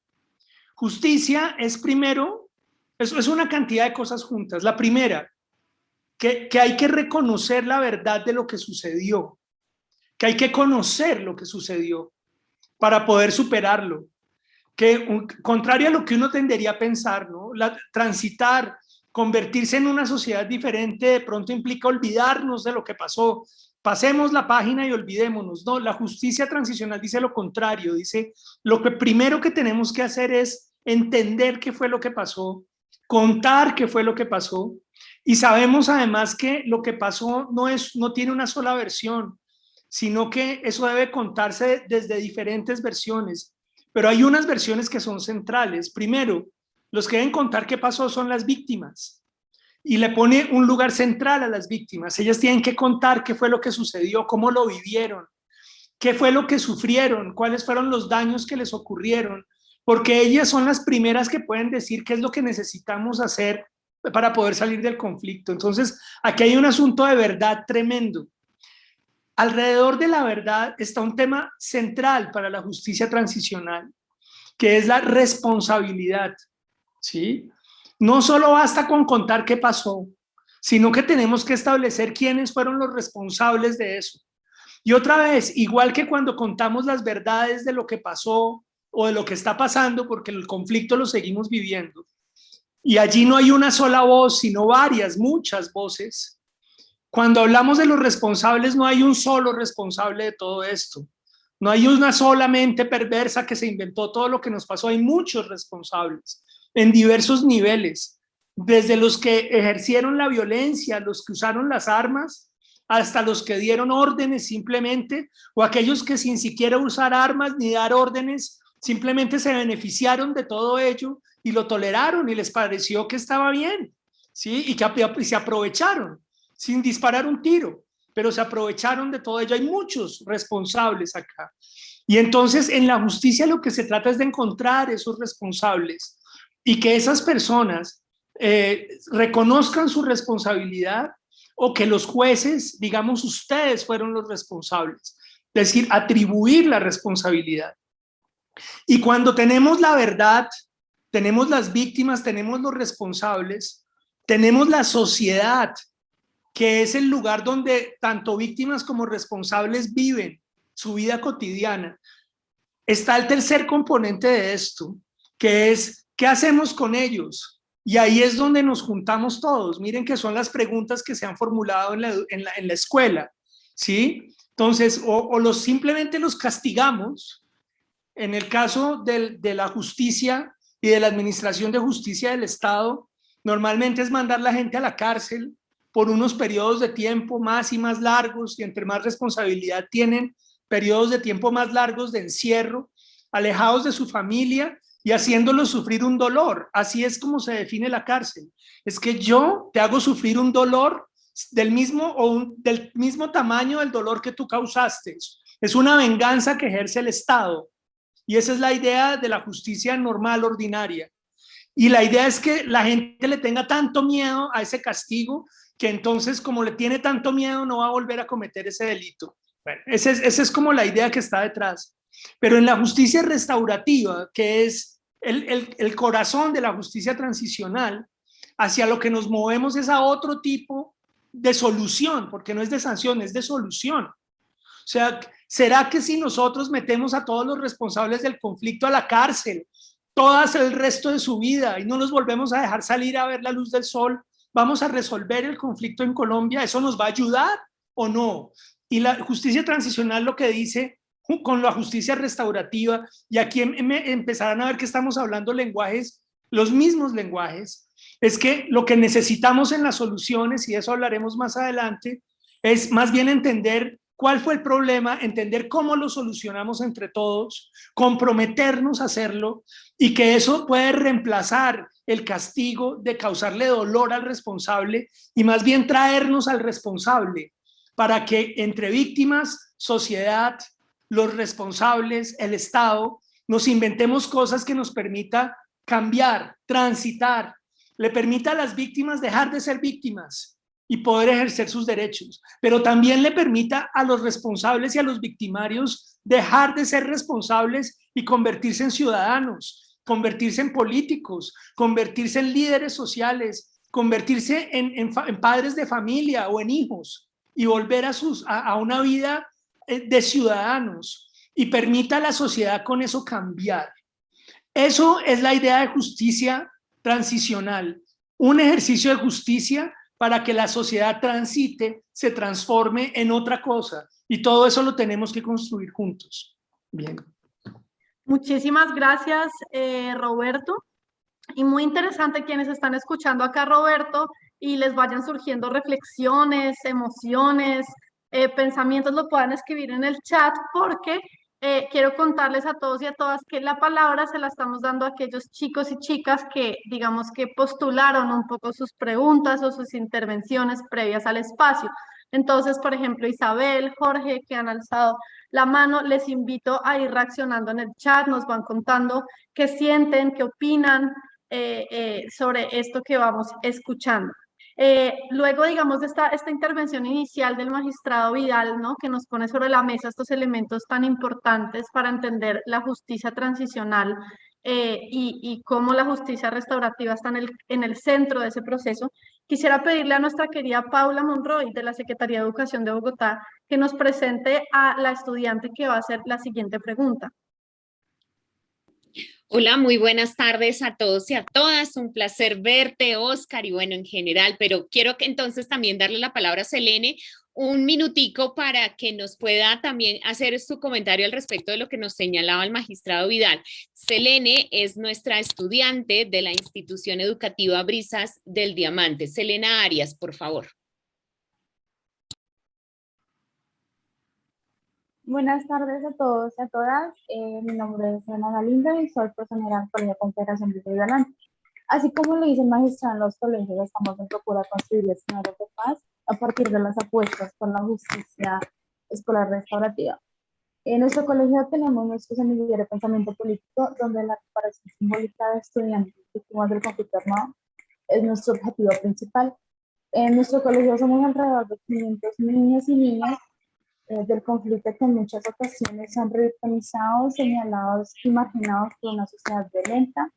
Justicia es primero, es una cantidad de cosas juntas. La primera, que hay que reconocer la verdad de lo que sucedió, que hay que conocer lo que sucedió para poder superarlo, que contrario a lo que uno tendería a pensar, ¿no? Transitar, convertirse en una sociedad diferente de pronto implica olvidarnos de lo que pasó, pasemos la página y olvidémonos. No, la justicia transicional dice lo contrario, dice lo que primero que tenemos que hacer es entender qué fue lo que pasó, contar qué fue lo que pasó, y sabemos además que lo que pasó no tiene una sola versión, sino que eso debe contarse desde diferentes versiones. Pero hay unas versiones que son centrales. Primero, los que deben contar qué pasó son las víctimas. Y le pone un lugar central a las víctimas. Ellas tienen que contar qué fue lo que sucedió, cómo lo vivieron, qué fue lo que sufrieron, cuáles fueron los daños que les ocurrieron, porque ellas son las primeras que pueden decir qué es lo que necesitamos hacer para poder salir del conflicto. Entonces, aquí hay un asunto de verdad tremendo. Alrededor de la verdad está un tema central para la justicia transicional, que es la responsabilidad, ¿sí? No solo basta con contar qué pasó, sino que tenemos que establecer quiénes fueron los responsables de eso. Y otra vez, igual que cuando contamos las verdades de lo que pasó o de lo que está pasando, porque el conflicto lo seguimos viviendo, y allí no hay una sola voz, sino varias, muchas voces. Cuando hablamos de los responsables, no hay un solo responsable de todo esto. No hay una sola mente perversa que se inventó todo lo que nos pasó. Hay muchos responsables en diversos niveles, desde los que ejercieron la violencia, los que usaron las armas, hasta los que dieron órdenes simplemente, o aquellos que sin siquiera usar armas ni dar órdenes, simplemente se beneficiaron de todo ello y lo toleraron y les pareció que estaba bien, ¿sí? Y se aprovecharon sin disparar un tiro, pero se aprovecharon de todo ello. Hay muchos responsables acá. Y entonces en la justicia lo que se trata es de encontrar esos responsables y que esas personas reconozcan su responsabilidad, o que los jueces, digamos, ustedes fueron los responsables, es decir, atribuir la responsabilidad. Y cuando tenemos la verdad, tenemos las víctimas, tenemos los responsables, tenemos la sociedad, que es el lugar donde tanto víctimas como responsables viven su vida cotidiana. Está el tercer componente de esto, que es ¿qué hacemos con ellos? Y ahí es donde nos juntamos todos. Miren que son las preguntas que se han formulado en la escuela, ¿sí? Entonces, o simplemente los castigamos. En el caso de la justicia y de la administración de justicia del Estado, normalmente es mandar a la gente a la cárcel por unos periodos de tiempo más y más largos, y entre más responsabilidad tienen, periodos de tiempo más largos de encierro, alejados de su familia y haciéndolos sufrir un dolor. Así es como se define la cárcel. Es que yo te hago sufrir un dolor del mismo tamaño del dolor que tú causaste. Es una venganza que ejerce el Estado. Y esa es la idea de la justicia normal, ordinaria. Y la idea es que la gente le tenga tanto miedo a ese castigo, que entonces, como le tiene tanto miedo, no va a volver a cometer ese delito. Bueno, esa es como la idea que está detrás. Pero en la justicia restaurativa, que es el corazón de la justicia transicional, hacia lo que nos movemos es a otro tipo de solución, porque no es de sanción, es de solución. O sea, ¿será que si nosotros metemos a todos los responsables del conflicto a la cárcel, todas el resto de su vida, y no los volvemos a dejar salir a ver la luz del sol, vamos a resolver el conflicto en Colombia? ¿Eso nos va a ayudar o no? Y la justicia transicional lo que dice con la justicia restaurativa, y aquí empezarán a ver que estamos hablando lenguajes, los mismos lenguajes, es que lo que necesitamos en las soluciones, y de eso hablaremos más adelante, es más bien entender cuál fue el problema, entender cómo lo solucionamos entre todos, comprometernos a hacerlo, y que eso puede reemplazar el castigo de causarle dolor al responsable, y más bien traernos al responsable, para que entre víctimas, sociedad, los responsables, el Estado, nos inventemos cosas que nos permita cambiar, transitar, le permita a las víctimas dejar de ser víctimas y poder ejercer sus derechos, pero también le permita a los responsables y a los victimarios dejar de ser responsables y convertirse en ciudadanos, convertirse en políticos, convertirse en líderes sociales, convertirse en padres de familia o en hijos y volver a una vida de ciudadanos, y permita a la sociedad con eso cambiar. Eso es la idea de justicia transicional, un ejercicio de justicia para que la sociedad transite, se transforme en otra cosa, y todo eso lo tenemos que construir juntos. Bien. Muchísimas gracias, Roberto. Y muy interesante quienes están escuchando acá, Roberto, y les vayan surgiendo reflexiones, emociones, pensamientos, lo puedan escribir en el chat, porque quiero contarles a todos y a todas que la palabra se la estamos dando a aquellos chicos y chicas que, digamos, que postularon un poco sus preguntas o sus intervenciones previas al espacio. Entonces, por ejemplo, Isabel, Jorge, que han alzado la mano, les invito a ir reaccionando en el chat, nos van contando qué sienten, qué opinan sobre esto que vamos escuchando. Luego, digamos, de esta intervención inicial del magistrado Vidal, ¿no?, que nos pone sobre la mesa estos elementos tan importantes para entender la justicia transicional y cómo la justicia restaurativa está en el centro de ese proceso, quisiera pedirle a nuestra querida Paula Monroy, de la Secretaría de Educación de Bogotá, que nos presente a la estudiante que va a hacer la siguiente pregunta. Hola, muy buenas tardes a todos y a todas. Un placer verte, Oscar, y bueno, en general, pero quiero que entonces también darle la palabra a Selene un minutico para que nos pueda también hacer su comentario al respecto de lo que nos señalaba el magistrado Vidal. Selene es nuestra estudiante de la institución educativa Brisas del Diamante. Selena Arias, por favor. Buenas tardes a todos y a todas. Mi nombre es Ana Galindo y soy profesora del Colegio Confederación Brisas del Diamante. Así como lo dice el magistrado, en los colegios estamos en procura de construir escenarios de paz a partir de las apuestas por la justicia escolar restaurativa. En nuestro colegio tenemos nuestro semillero de pensamiento político, donde la reparación simbólica de estudiantes víctimas del conflicto armado es nuestro objetivo principal. En nuestro colegio somos alrededor de 500 niños y niñas del conflicto, que en muchas ocasiones son revictimizados, señalados y marginados por una sociedad violenta.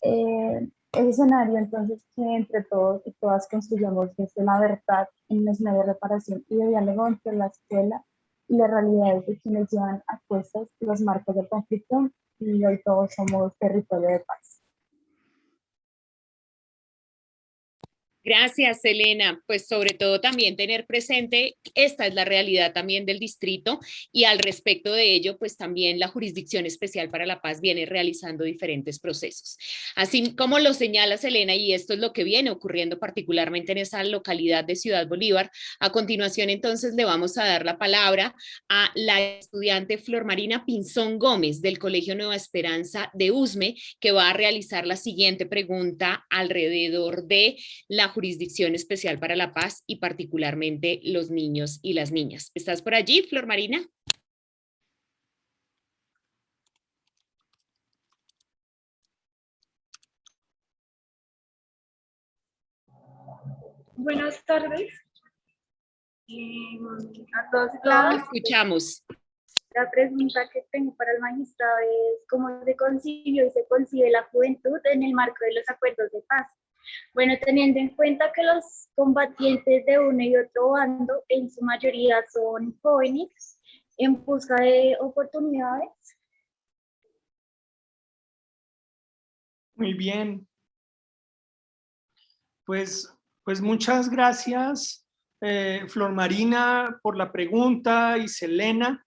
Ese escenario, entonces, que entre todos y todas construyamos desde la verdad en un escenario de reparación y de diálogo entre la escuela y las realidades de quienes llevan a cuestas los marcos del conflicto, y hoy todos somos territorio de paz. Gracias, Elena. Pues sobre todo también tener presente, esta es la realidad también del distrito, y al respecto de ello, pues también la Jurisdicción Especial para la Paz viene realizando diferentes procesos. Así como lo señala Elena, y esto es lo que viene ocurriendo particularmente en esa localidad de Ciudad Bolívar. A continuación, entonces, le vamos a dar la palabra a la estudiante Flor Marina Pinzón Gómez del Colegio Nueva Esperanza de Usme, que va a realizar la siguiente pregunta alrededor de la Jurisdicción Especial para la Paz y particularmente los niños y las niñas. ¿Estás por allí, Flor Marina? Buenas tardes a todos y Claro, todas. escuchamos. La pregunta que tengo para el magistrado es: ¿cómo se concibió y se concibe la juventud en el marco de los acuerdos de paz? Bueno, teniendo en cuenta que los combatientes de uno y otro bando en su mayoría son jóvenes en busca de oportunidades. Muy bien. Pues muchas gracias, Flor Marina, por la pregunta, y Selena.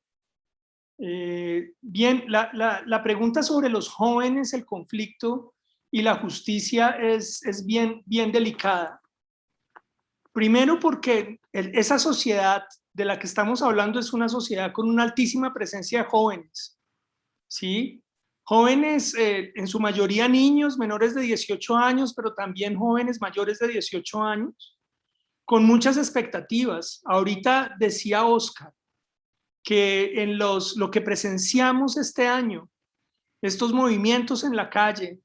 Bien, la pregunta sobre los jóvenes, el conflicto y la justicia es bien delicada. Primero porque esa sociedad de la que estamos hablando es una sociedad con una altísima presencia de jóvenes, ¿sí? Jóvenes, en su mayoría niños menores de 18 años, pero también jóvenes mayores de 18 años, con muchas expectativas. Ahorita decía Oscar que en lo que presenciamos este año, estos movimientos en la calle,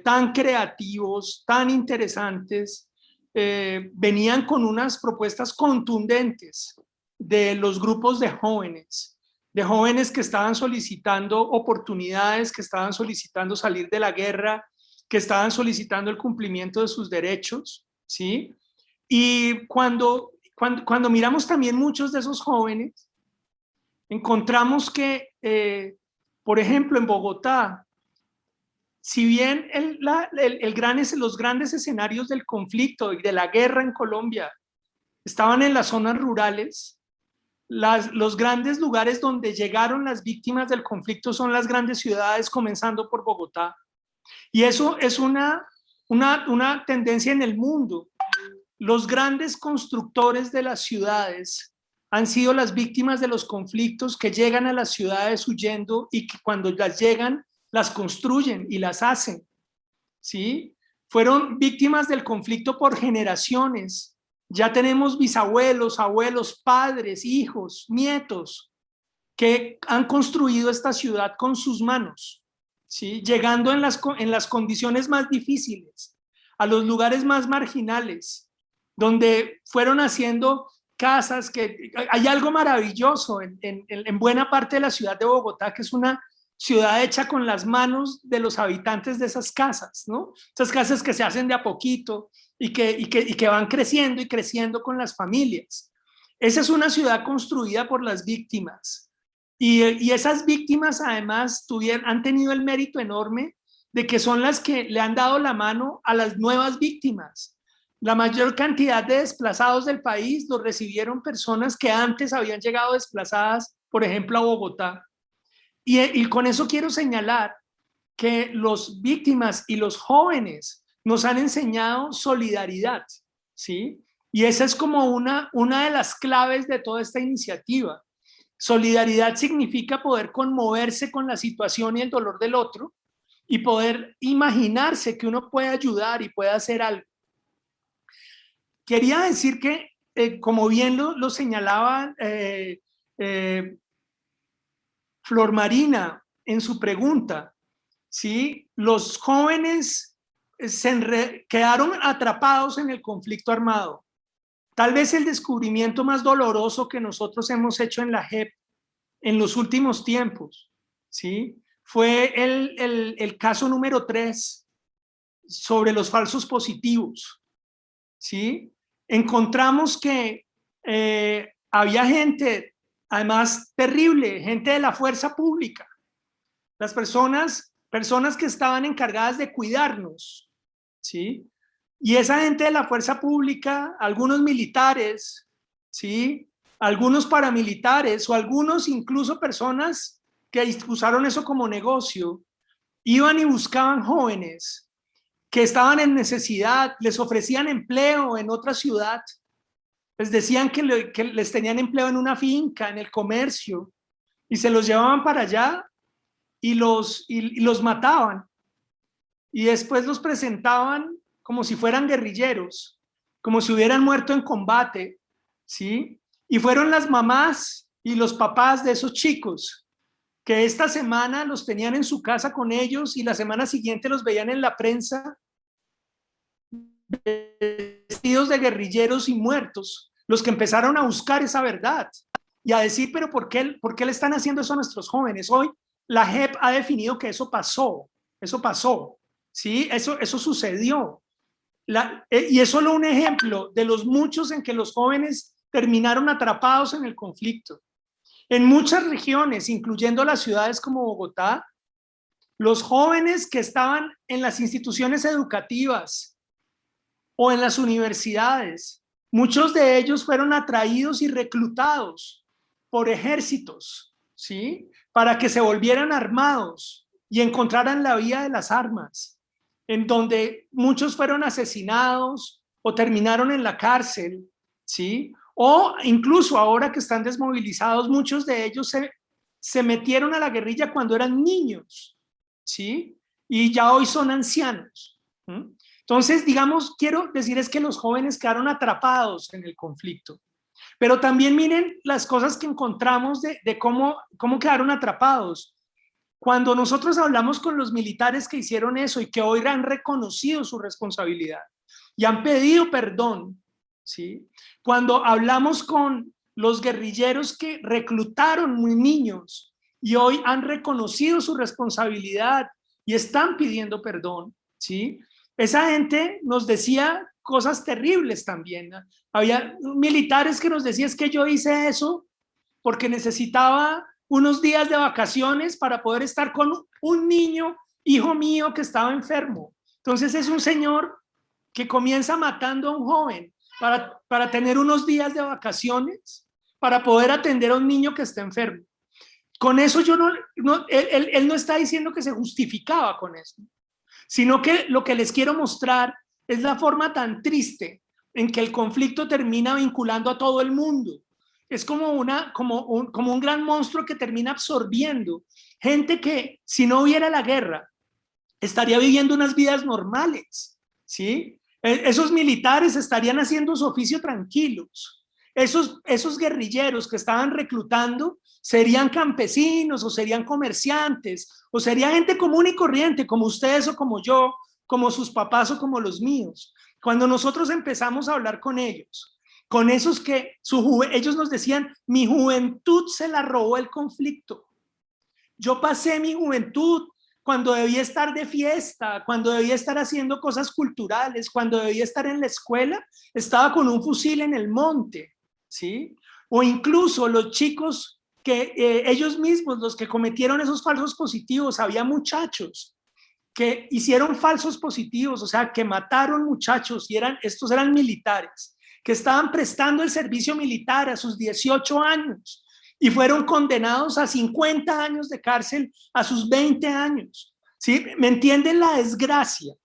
tan creativos, tan interesantes, venían con unas propuestas contundentes de los grupos de jóvenes que estaban solicitando oportunidades, que estaban solicitando salir de la guerra, que estaban solicitando el cumplimiento de sus derechos, ¿sí? Y cuando miramos también muchos de esos jóvenes, encontramos que, por ejemplo, en Bogotá, si bien los grandes escenarios del conflicto y de la guerra en Colombia estaban en las zonas rurales, los grandes lugares donde llegaron las víctimas del conflicto son las grandes ciudades, comenzando por Bogotá. Y eso es una tendencia en el mundo. Los grandes constructores de las ciudades han sido las víctimas de los conflictos, que llegan a las ciudades huyendo y que cuando las llegan, las construyen y las hacen, ¿sí? Fueron víctimas del conflicto por generaciones. Ya tenemos bisabuelos, abuelos, padres, hijos, nietos, que han construido esta ciudad con sus manos, ¿sí? Llegando en las condiciones más difíciles, a los lugares más marginales, donde fueron haciendo casas. Que hay algo maravilloso en buena parte de la ciudad de Bogotá, que es una ciudad hecha con las manos de los habitantes de esas casas, ¿no? Esas casas que se hacen de a poquito y que van creciendo y creciendo con las familias. Esa es una ciudad construida por las víctimas. Y esas víctimas además han tenido el mérito enorme de que son las que le han dado la mano a las nuevas víctimas. La mayor cantidad de desplazados del país los recibieron personas que antes habían llegado desplazadas, por ejemplo, a Bogotá. Y con eso quiero señalar que los víctimas y los jóvenes nos han enseñado solidaridad, ¿sí? Y esa es como una de las claves de toda esta iniciativa. Solidaridad significa poder conmoverse con la situación y el dolor del otro y poder imaginarse que uno puede ayudar y puede hacer algo. Quería decir que, como bien lo señalaba Flor Marina en su pregunta, ¿sí? Los jóvenes quedaron atrapados en el conflicto armado. Tal vez el descubrimiento más doloroso que nosotros hemos hecho en la JEP en los últimos tiempos, ¿sí? Fue el caso número 3 sobre los falsos positivos, ¿sí? Encontramos que había gente, además terrible, gente de la fuerza pública, las personas que estaban encargadas de cuidarnos, ¿sí? Y esa gente de la fuerza pública, algunos militares, ¿sí? Algunos paramilitares o algunos incluso personas que usaron eso como negocio, iban y buscaban jóvenes que estaban en necesidad, les ofrecían empleo en otra ciudad, les decían que les tenían empleo en una finca, en el comercio, y se los llevaban para allá y los mataban. Y después los presentaban como si fueran guerrilleros, como si hubieran muerto en combate, ¿sí? Y fueron las mamás y los papás de esos chicos que esta semana los tenían en su casa con ellos y la semana siguiente los veían en la prensa vestidos de guerrilleros y muertos, los que empezaron a buscar esa verdad y a decir, pero ¿por qué le están haciendo eso a nuestros jóvenes? Hoy la JEP ha definido que eso pasó, ¿sí? Eso sucedió. Y es solo un ejemplo de los muchos en que los jóvenes terminaron atrapados en el conflicto. En muchas regiones, incluyendo las ciudades como Bogotá, los jóvenes que estaban en las instituciones educativas o en las universidades, muchos de ellos fueron atraídos y reclutados por ejércitos, ¿sí? Para que se volvieran armados y encontraran la vía de las armas, en donde muchos fueron asesinados o terminaron en la cárcel, ¿sí? O incluso ahora que están desmovilizados, muchos de ellos se metieron a la guerrilla cuando eran niños, ¿sí? Y ya hoy son ancianos. Entonces, digamos, quiero decir es que los jóvenes quedaron atrapados en el conflicto. Pero también miren las cosas que encontramos de cómo quedaron atrapados. Cuando nosotros hablamos con los militares que hicieron eso y que hoy han reconocido su responsabilidad y han pedido perdón, ¿sí? Cuando hablamos con los guerrilleros que reclutaron muy niños y hoy han reconocido su responsabilidad y están pidiendo perdón, ¿sí? Esa gente nos decía cosas terribles también, ¿no? Había militares que nos decían, es que yo hice eso porque necesitaba unos días de vacaciones para poder estar con un niño, hijo mío, que estaba enfermo. Entonces es un señor que comienza matando a un joven para tener unos días de vacaciones, para poder atender a un niño que está enfermo. Con eso él no está diciendo que se justificaba con eso, sino que lo que les quiero mostrar es la forma tan triste en que el conflicto termina vinculando a todo el mundo. Es como un gran monstruo que termina absorbiendo gente que, si no hubiera la guerra, estaría viviendo unas vidas normales, ¿sí? Esos militares estarían haciendo su oficio tranquilos. Esos guerrilleros que estaban reclutando serían campesinos o serían comerciantes o sería gente común y corriente, como ustedes o como yo, como sus papás o como los míos. Cuando nosotros empezamos a hablar con ellos, con esos que ellos nos decían, mi juventud se la robó el conflicto. Yo pasé mi juventud cuando debía estar de fiesta, cuando debía estar haciendo cosas culturales, cuando debía estar en la escuela, estaba con un fusil en el monte, ¿sí? O incluso los chicos que ellos mismos, los que cometieron esos falsos positivos, había muchachos que hicieron falsos positivos, o sea, que mataron muchachos y estos eran militares que estaban prestando el servicio militar a sus 18 años y fueron condenados a 50 años de cárcel a sus 20 años. ¿Sí? ¿Me entienden la desgracia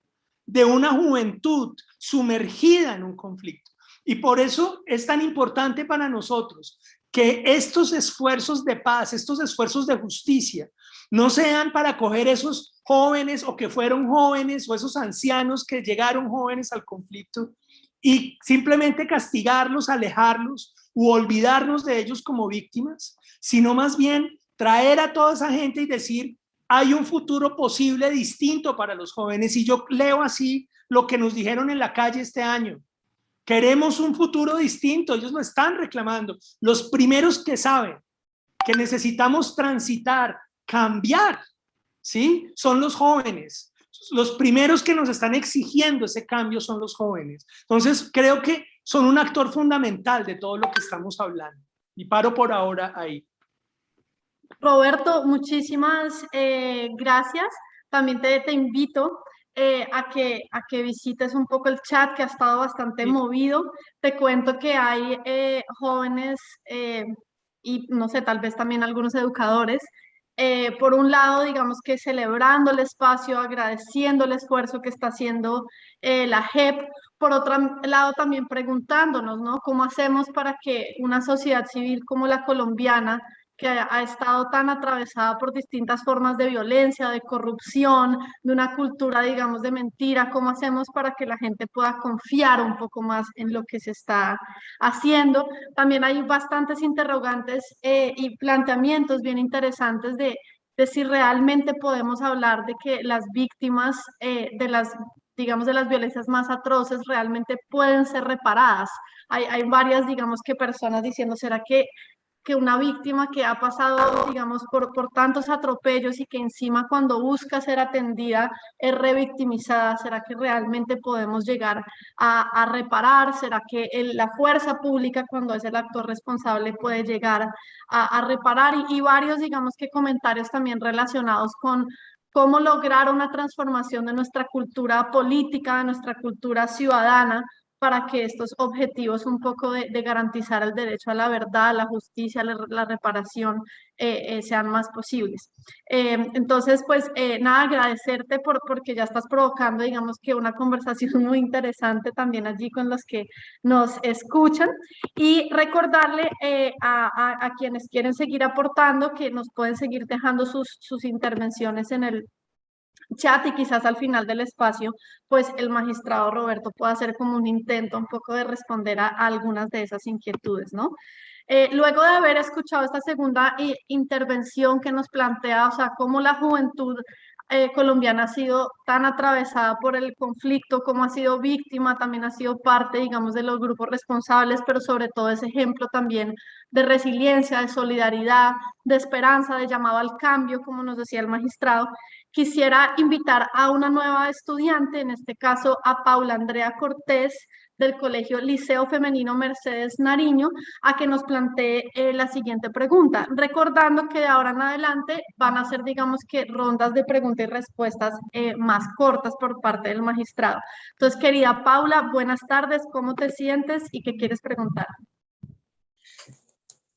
de una juventud sumergida en un conflicto? Y por eso es tan importante para nosotros que estos esfuerzos de paz, estos esfuerzos de justicia, no sean para coger esos jóvenes o que fueron jóvenes o esos ancianos que llegaron jóvenes al conflicto y simplemente castigarlos, alejarlos u olvidarnos de ellos como víctimas, sino más bien traer a toda esa gente y decir, hay un futuro posible distinto para los jóvenes. Y yo leo así lo que nos dijeron en la calle este año. Queremos un futuro distinto, ellos lo están reclamando. Los primeros que saben que necesitamos transitar, cambiar, ¿sí? Son los jóvenes. Los primeros que nos están exigiendo ese cambio son los jóvenes. Entonces, creo que son un actor fundamental de todo lo que estamos hablando. Y paro por ahora ahí. Roberto, muchísimas gracias. También te invito a que visites un poco el chat que ha estado bastante movido. Te cuento que hay jóvenes y no sé, tal vez también algunos educadores. Por un lado, digamos que celebrando el espacio, agradeciendo el esfuerzo que está haciendo la JEP. Por otro lado, también preguntándonos, ¿no? ¿Cómo hacemos para que una sociedad civil como la colombiana, que ha estado tan atravesada por distintas formas de violencia, de corrupción, de una cultura, digamos, de mentira, cómo hacemos para que la gente pueda confiar un poco más en lo que se está haciendo? También hay bastantes interrogantes y planteamientos bien interesantes de si realmente podemos hablar de que las víctimas de las violencias más atroces realmente pueden ser reparadas. Hay varias, digamos, que personas diciendo, ¿será que una víctima que ha pasado, digamos, por tantos atropellos y que encima cuando busca ser atendida es revictimizada? ¿Será que realmente podemos llegar a reparar? ¿Será que la fuerza pública, cuando es el actor responsable, puede llegar a reparar? Y varios, digamos, que comentarios también relacionados con cómo lograr una transformación de nuestra cultura política, de nuestra cultura ciudadana, para que estos objetivos un poco de garantizar el derecho a la verdad, a la justicia, la reparación, sean más posibles. Entonces, pues nada, agradecerte porque ya estás provocando, digamos, que una conversación muy interesante también allí con los que nos escuchan, y recordarle a quienes quieren seguir aportando que nos pueden seguir dejando sus intervenciones en el chat, y quizás al final del espacio, pues el magistrado Roberto pueda hacer como un intento un poco de responder a algunas de esas inquietudes, ¿no? Luego de haber escuchado esta segunda intervención que nos plantea, o sea, cómo la juventud colombiana ha sido tan atravesada por el conflicto, cómo ha sido víctima, también ha sido parte, digamos, de los grupos responsables, pero sobre todo ese ejemplo también de resiliencia, de solidaridad, de esperanza, de llamado al cambio, como nos decía el magistrado. Quisiera invitar a una nueva estudiante, en este caso a Paula Andrea Cortés, del Colegio Liceo Femenino Mercedes Nariño, a que nos plantee la siguiente pregunta, recordando que de ahora en adelante van a ser, digamos que, rondas de preguntas y respuestas más cortas por parte del magistrado. Entonces, querida Paula, buenas tardes, ¿cómo te sientes y qué quieres preguntar?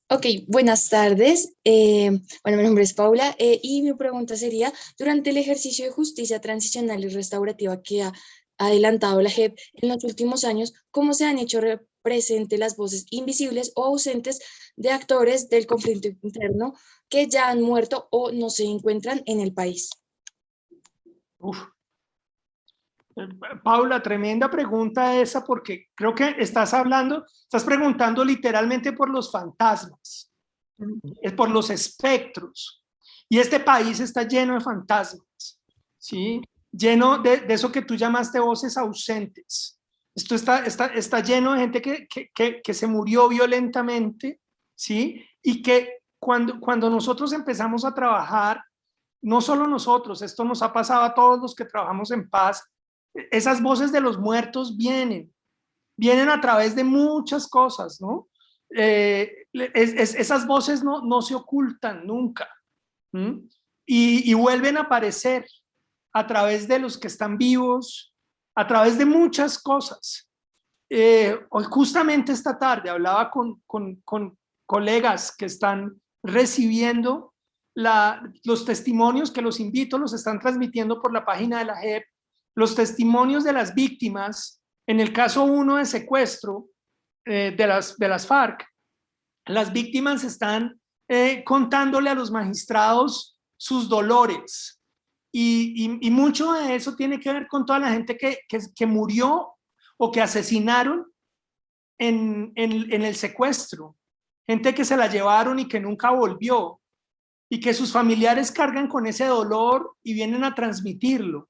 Ok, buenas tardes. Bueno, mi nombre es Paula y mi pregunta sería, durante el ejercicio de justicia transicional y restaurativa que ha adelantado la JEP en los últimos años, ¿cómo se han hecho presentes las voces invisibles o ausentes de actores del conflicto interno que ya han muerto o no se encuentran en el país? Uf. Paula, tremenda pregunta esa, porque creo que estás preguntando literalmente por los fantasmas, por los espectros. Y este país está lleno de fantasmas, ¿sí? Lleno de eso que tú llamaste voces ausentes. Esto está lleno de gente que se murió violentamente, ¿sí? Y que cuando nosotros empezamos a trabajar, no solo nosotros, esto nos ha pasado a todos los que trabajamos en paz, esas voces de los muertos vienen a través de muchas cosas, ¿no? Esas voces no se ocultan nunca, y vuelven a aparecer a través de los que están vivos, a través de muchas cosas. Hoy justamente esta tarde hablaba con colegas que están recibiendo los testimonios, que los invito, los están transmitiendo por la página de la JEP, los testimonios de las víctimas. En el caso 1 de secuestro de las FARC, las víctimas están contándole a los magistrados sus dolores, y mucho de eso tiene que ver con toda la gente que murió o que asesinaron en el secuestro, gente que se la llevaron y que nunca volvió, y que sus familiares cargan con ese dolor y vienen a transmitirlo,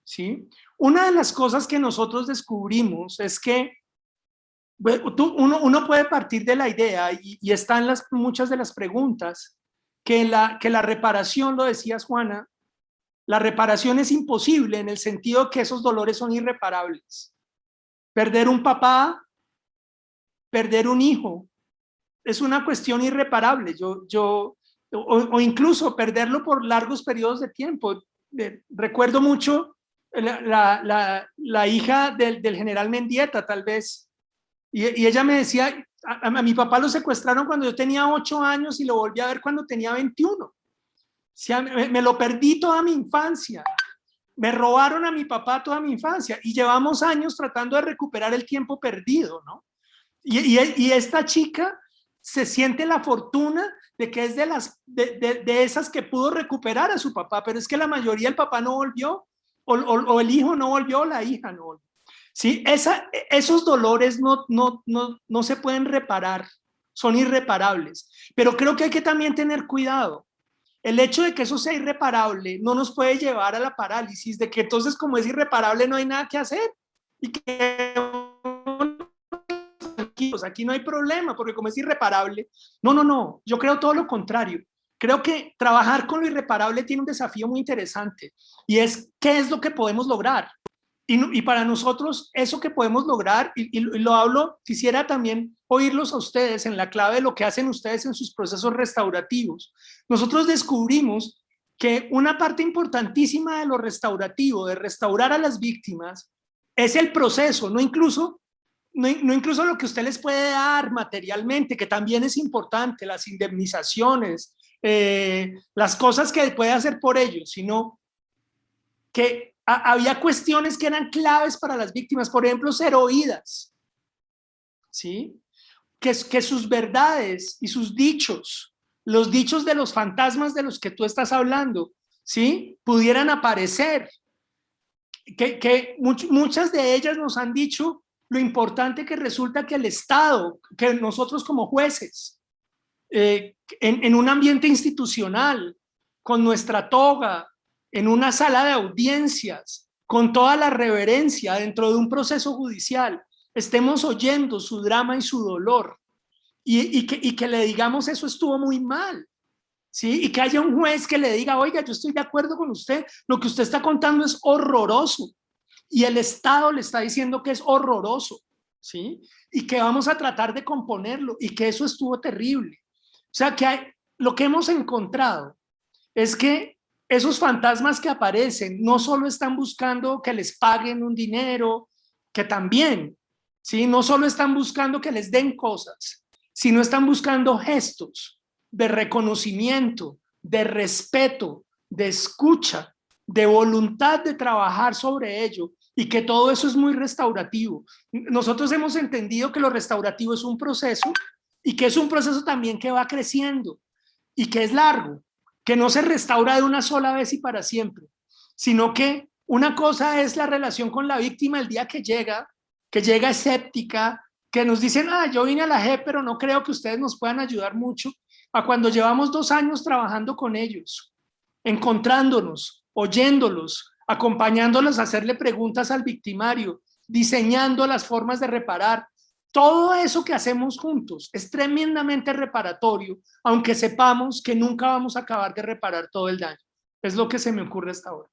¿sí? Una de las cosas que nosotros descubrimos es que uno puede partir de la idea, y están muchas de las preguntas, que la reparación, lo decías, Juana, la reparación es imposible en el sentido que esos dolores son irreparables. Perder un papá, perder un hijo, es una cuestión irreparable. O incluso perderlo por largos periodos de tiempo. Recuerdo mucho la hija del general Mendieta, tal vez, y ella me decía, a mi papá lo secuestraron cuando yo tenía 8 años y lo volví a ver cuando tenía 21. O sea, me lo perdí toda mi infancia. Me robaron a mi papá toda mi infancia y llevamos años tratando de recuperar el tiempo perdido, ¿no? Y esta chica se siente la fortuna de que es de esas que pudo recuperar a su papá, pero es que la mayoría, el papá no volvió, o el hijo no volvió, o la hija no volvió. ¿Sí? Esos dolores no se pueden reparar, son irreparables, pero creo que hay que también tener cuidado. El hecho de que eso sea irreparable no nos puede llevar a la parálisis, de que entonces, como es irreparable, no hay nada que hacer, y que aquí no hay problema, porque como es irreparable, no, yo creo todo lo contrario. Creo que trabajar con lo irreparable tiene un desafío muy interesante, y es ¿qué es lo que podemos lograr? Y para nosotros eso que podemos lograr, y lo hablo, quisiera también oírlos a ustedes en la clave de lo que hacen ustedes en sus procesos restaurativos. Nosotros descubrimos que una parte importantísima de lo restaurativo, de restaurar a las víctimas, es el proceso, no incluso lo que usted les puede dar materialmente, que también es importante, las indemnizaciones, las cosas que puede hacer por ellos, sino que había cuestiones que eran claves para las víctimas, por ejemplo, ser oídas, ¿sí? Que sus verdades y sus dichos, los dichos de los fantasmas de los que tú estás hablando, ¿sí? Pudieran aparecer, que muchas de ellas nos han dicho lo importante que resulta que el Estado, que nosotros como jueces, en un ambiente institucional, con nuestra toga, en una sala de audiencias, con toda la reverencia dentro de un proceso judicial, estemos oyendo su drama y su dolor y que le digamos eso estuvo muy mal, ¿sí? Y que haya un juez que le diga, oiga, yo estoy de acuerdo con usted, lo que usted está contando es horroroso y el Estado le está diciendo que es horroroso, ¿sí? Y que vamos a tratar de componerlo y que eso estuvo terrible. O sea, que lo que hemos encontrado es que esos fantasmas que aparecen no solo están buscando que les paguen un dinero, que también, ¿sí? No solo están buscando que les den cosas, sino están buscando gestos de reconocimiento, de respeto, de escucha, de voluntad de trabajar sobre ello, y que todo eso es muy restaurativo. Nosotros hemos entendido que lo restaurativo es un proceso y que es un proceso también que va creciendo y que es largo, que no se restaura de una sola vez y para siempre, sino que una cosa es la relación con la víctima el día que llega escéptica, que nos dicen, yo vine a la JEP, pero no creo que ustedes nos puedan ayudar mucho, a cuando llevamos 2 años trabajando con ellos, encontrándonos, oyéndolos, acompañándolos a hacerle preguntas al victimario, diseñando las formas de reparar. Todo eso que hacemos juntos es tremendamente reparatorio, aunque sepamos que nunca vamos a acabar de reparar todo el daño. Es lo que se me ocurre hasta ahora.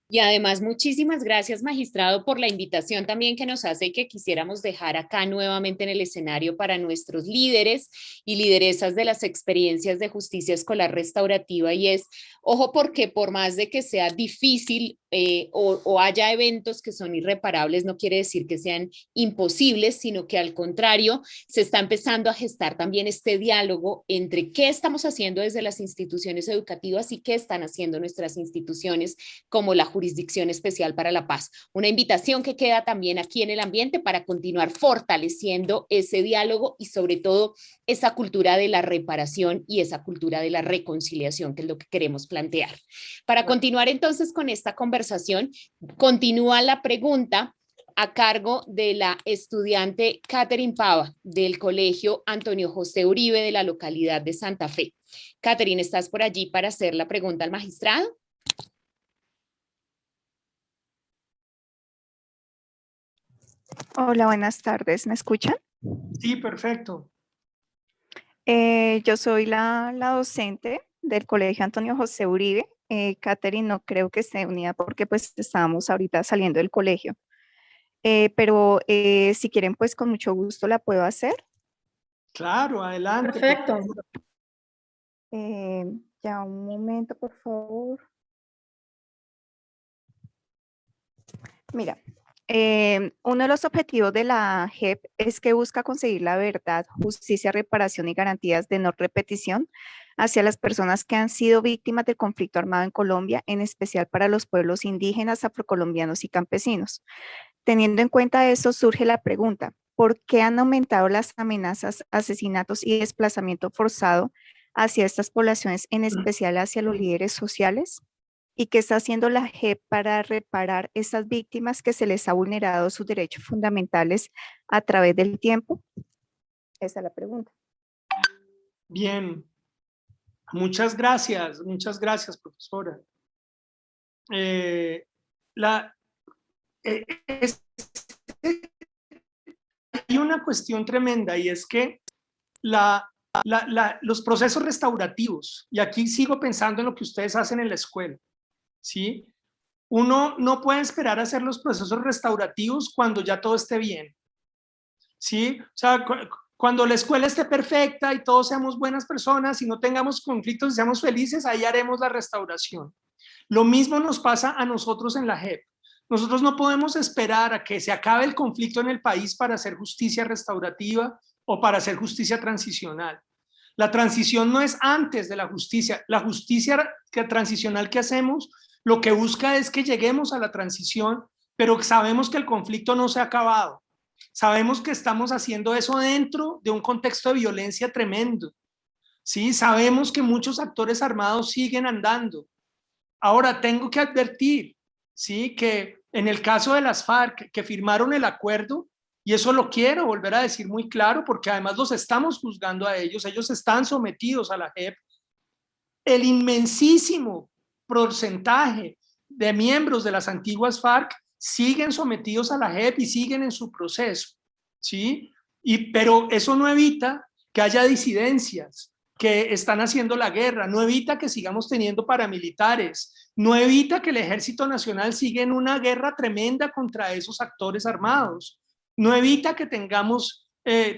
Y además, muchísimas gracias, magistrado, por la invitación también que nos hace y que quisiéramos dejar acá nuevamente en el escenario para nuestros líderes y lideresas de las experiencias de justicia escolar restaurativa. Y es, ojo, porque por más de que sea difícil o haya eventos que son irreparables, no quiere decir que sean imposibles, sino que al contrario, se está empezando a gestar también este diálogo entre qué estamos haciendo desde las instituciones educativas y qué están haciendo nuestras instituciones como la Jurisdicción Especial para la Paz. Una invitación que queda también aquí en el ambiente para continuar fortaleciendo ese diálogo y sobre todo esa cultura de la reparación y esa cultura de la reconciliación, que es lo que queremos plantear. Para continuar entonces con esta conversación, continúa la pregunta a cargo de la estudiante Catherine Pava del Colegio Antonio José Uribe de la localidad de Santa Fe. Catherine, ¿estás por allí para hacer la pregunta al magistrado? Hola, buenas tardes. ¿Me escuchan? Sí, perfecto. Yo soy la docente del Colegio Antonio José Uribe. Catherine no creo que esté unida porque pues estábamos ahorita saliendo del colegio. Pero si quieren, pues con mucho gusto la puedo hacer. Claro, adelante. Perfecto. Ya un momento, por favor. Mira. Uno de los objetivos de la JEP es que busca conseguir la verdad, justicia, reparación y garantías de no repetición hacia las personas que han sido víctimas del conflicto armado en Colombia, en especial para los pueblos indígenas, afrocolombianos y campesinos. Teniendo en cuenta eso, surge la pregunta, ¿por qué han aumentado las amenazas, asesinatos y desplazamiento forzado hacia estas poblaciones, en especial hacia los líderes sociales? ¿Y qué está haciendo la JEP para reparar esas víctimas que se les ha vulnerado sus derechos fundamentales a través del tiempo? Esa es la pregunta. Bien. Muchas gracias, profesora. Hay una cuestión tremenda y es que los procesos restaurativos, y aquí sigo pensando en lo que ustedes hacen en la escuela, ¿sí? Uno no puede esperar a hacer los procesos restaurativos cuando ya todo esté bien, ¿sí? O sea, cuando la escuela esté perfecta y todos seamos buenas personas y no tengamos conflictos y seamos felices, ahí haremos la restauración. Lo mismo nos pasa a nosotros en la JEP. Nosotros no podemos esperar a que se acabe el conflicto en el país para hacer justicia restaurativa o para hacer justicia transicional. La transición no es antes de la justicia. La justicia transicional que hacemos lo que busca es que lleguemos a la transición, pero sabemos que el conflicto no se ha acabado. Sabemos que estamos haciendo eso dentro de un contexto de violencia tremendo. ¿Sí? Sabemos que muchos actores armados siguen andando. Ahora, tengo que advertir, ¿sí?, que en el caso de las FARC, que firmaron el acuerdo, Y eso lo quiero volver a decir muy claro, porque además los estamos juzgando a ellos están sometidos a la JEP. El inmensísimo porcentaje de miembros de las antiguas FARC siguen sometidos a la JEP y siguen en su proceso, ¿sí? Pero eso no evita que haya disidencias que están haciendo la guerra, no evita que sigamos teniendo paramilitares, no evita que el Ejército Nacional siga en una guerra tremenda contra esos actores armados, no evita que tengamos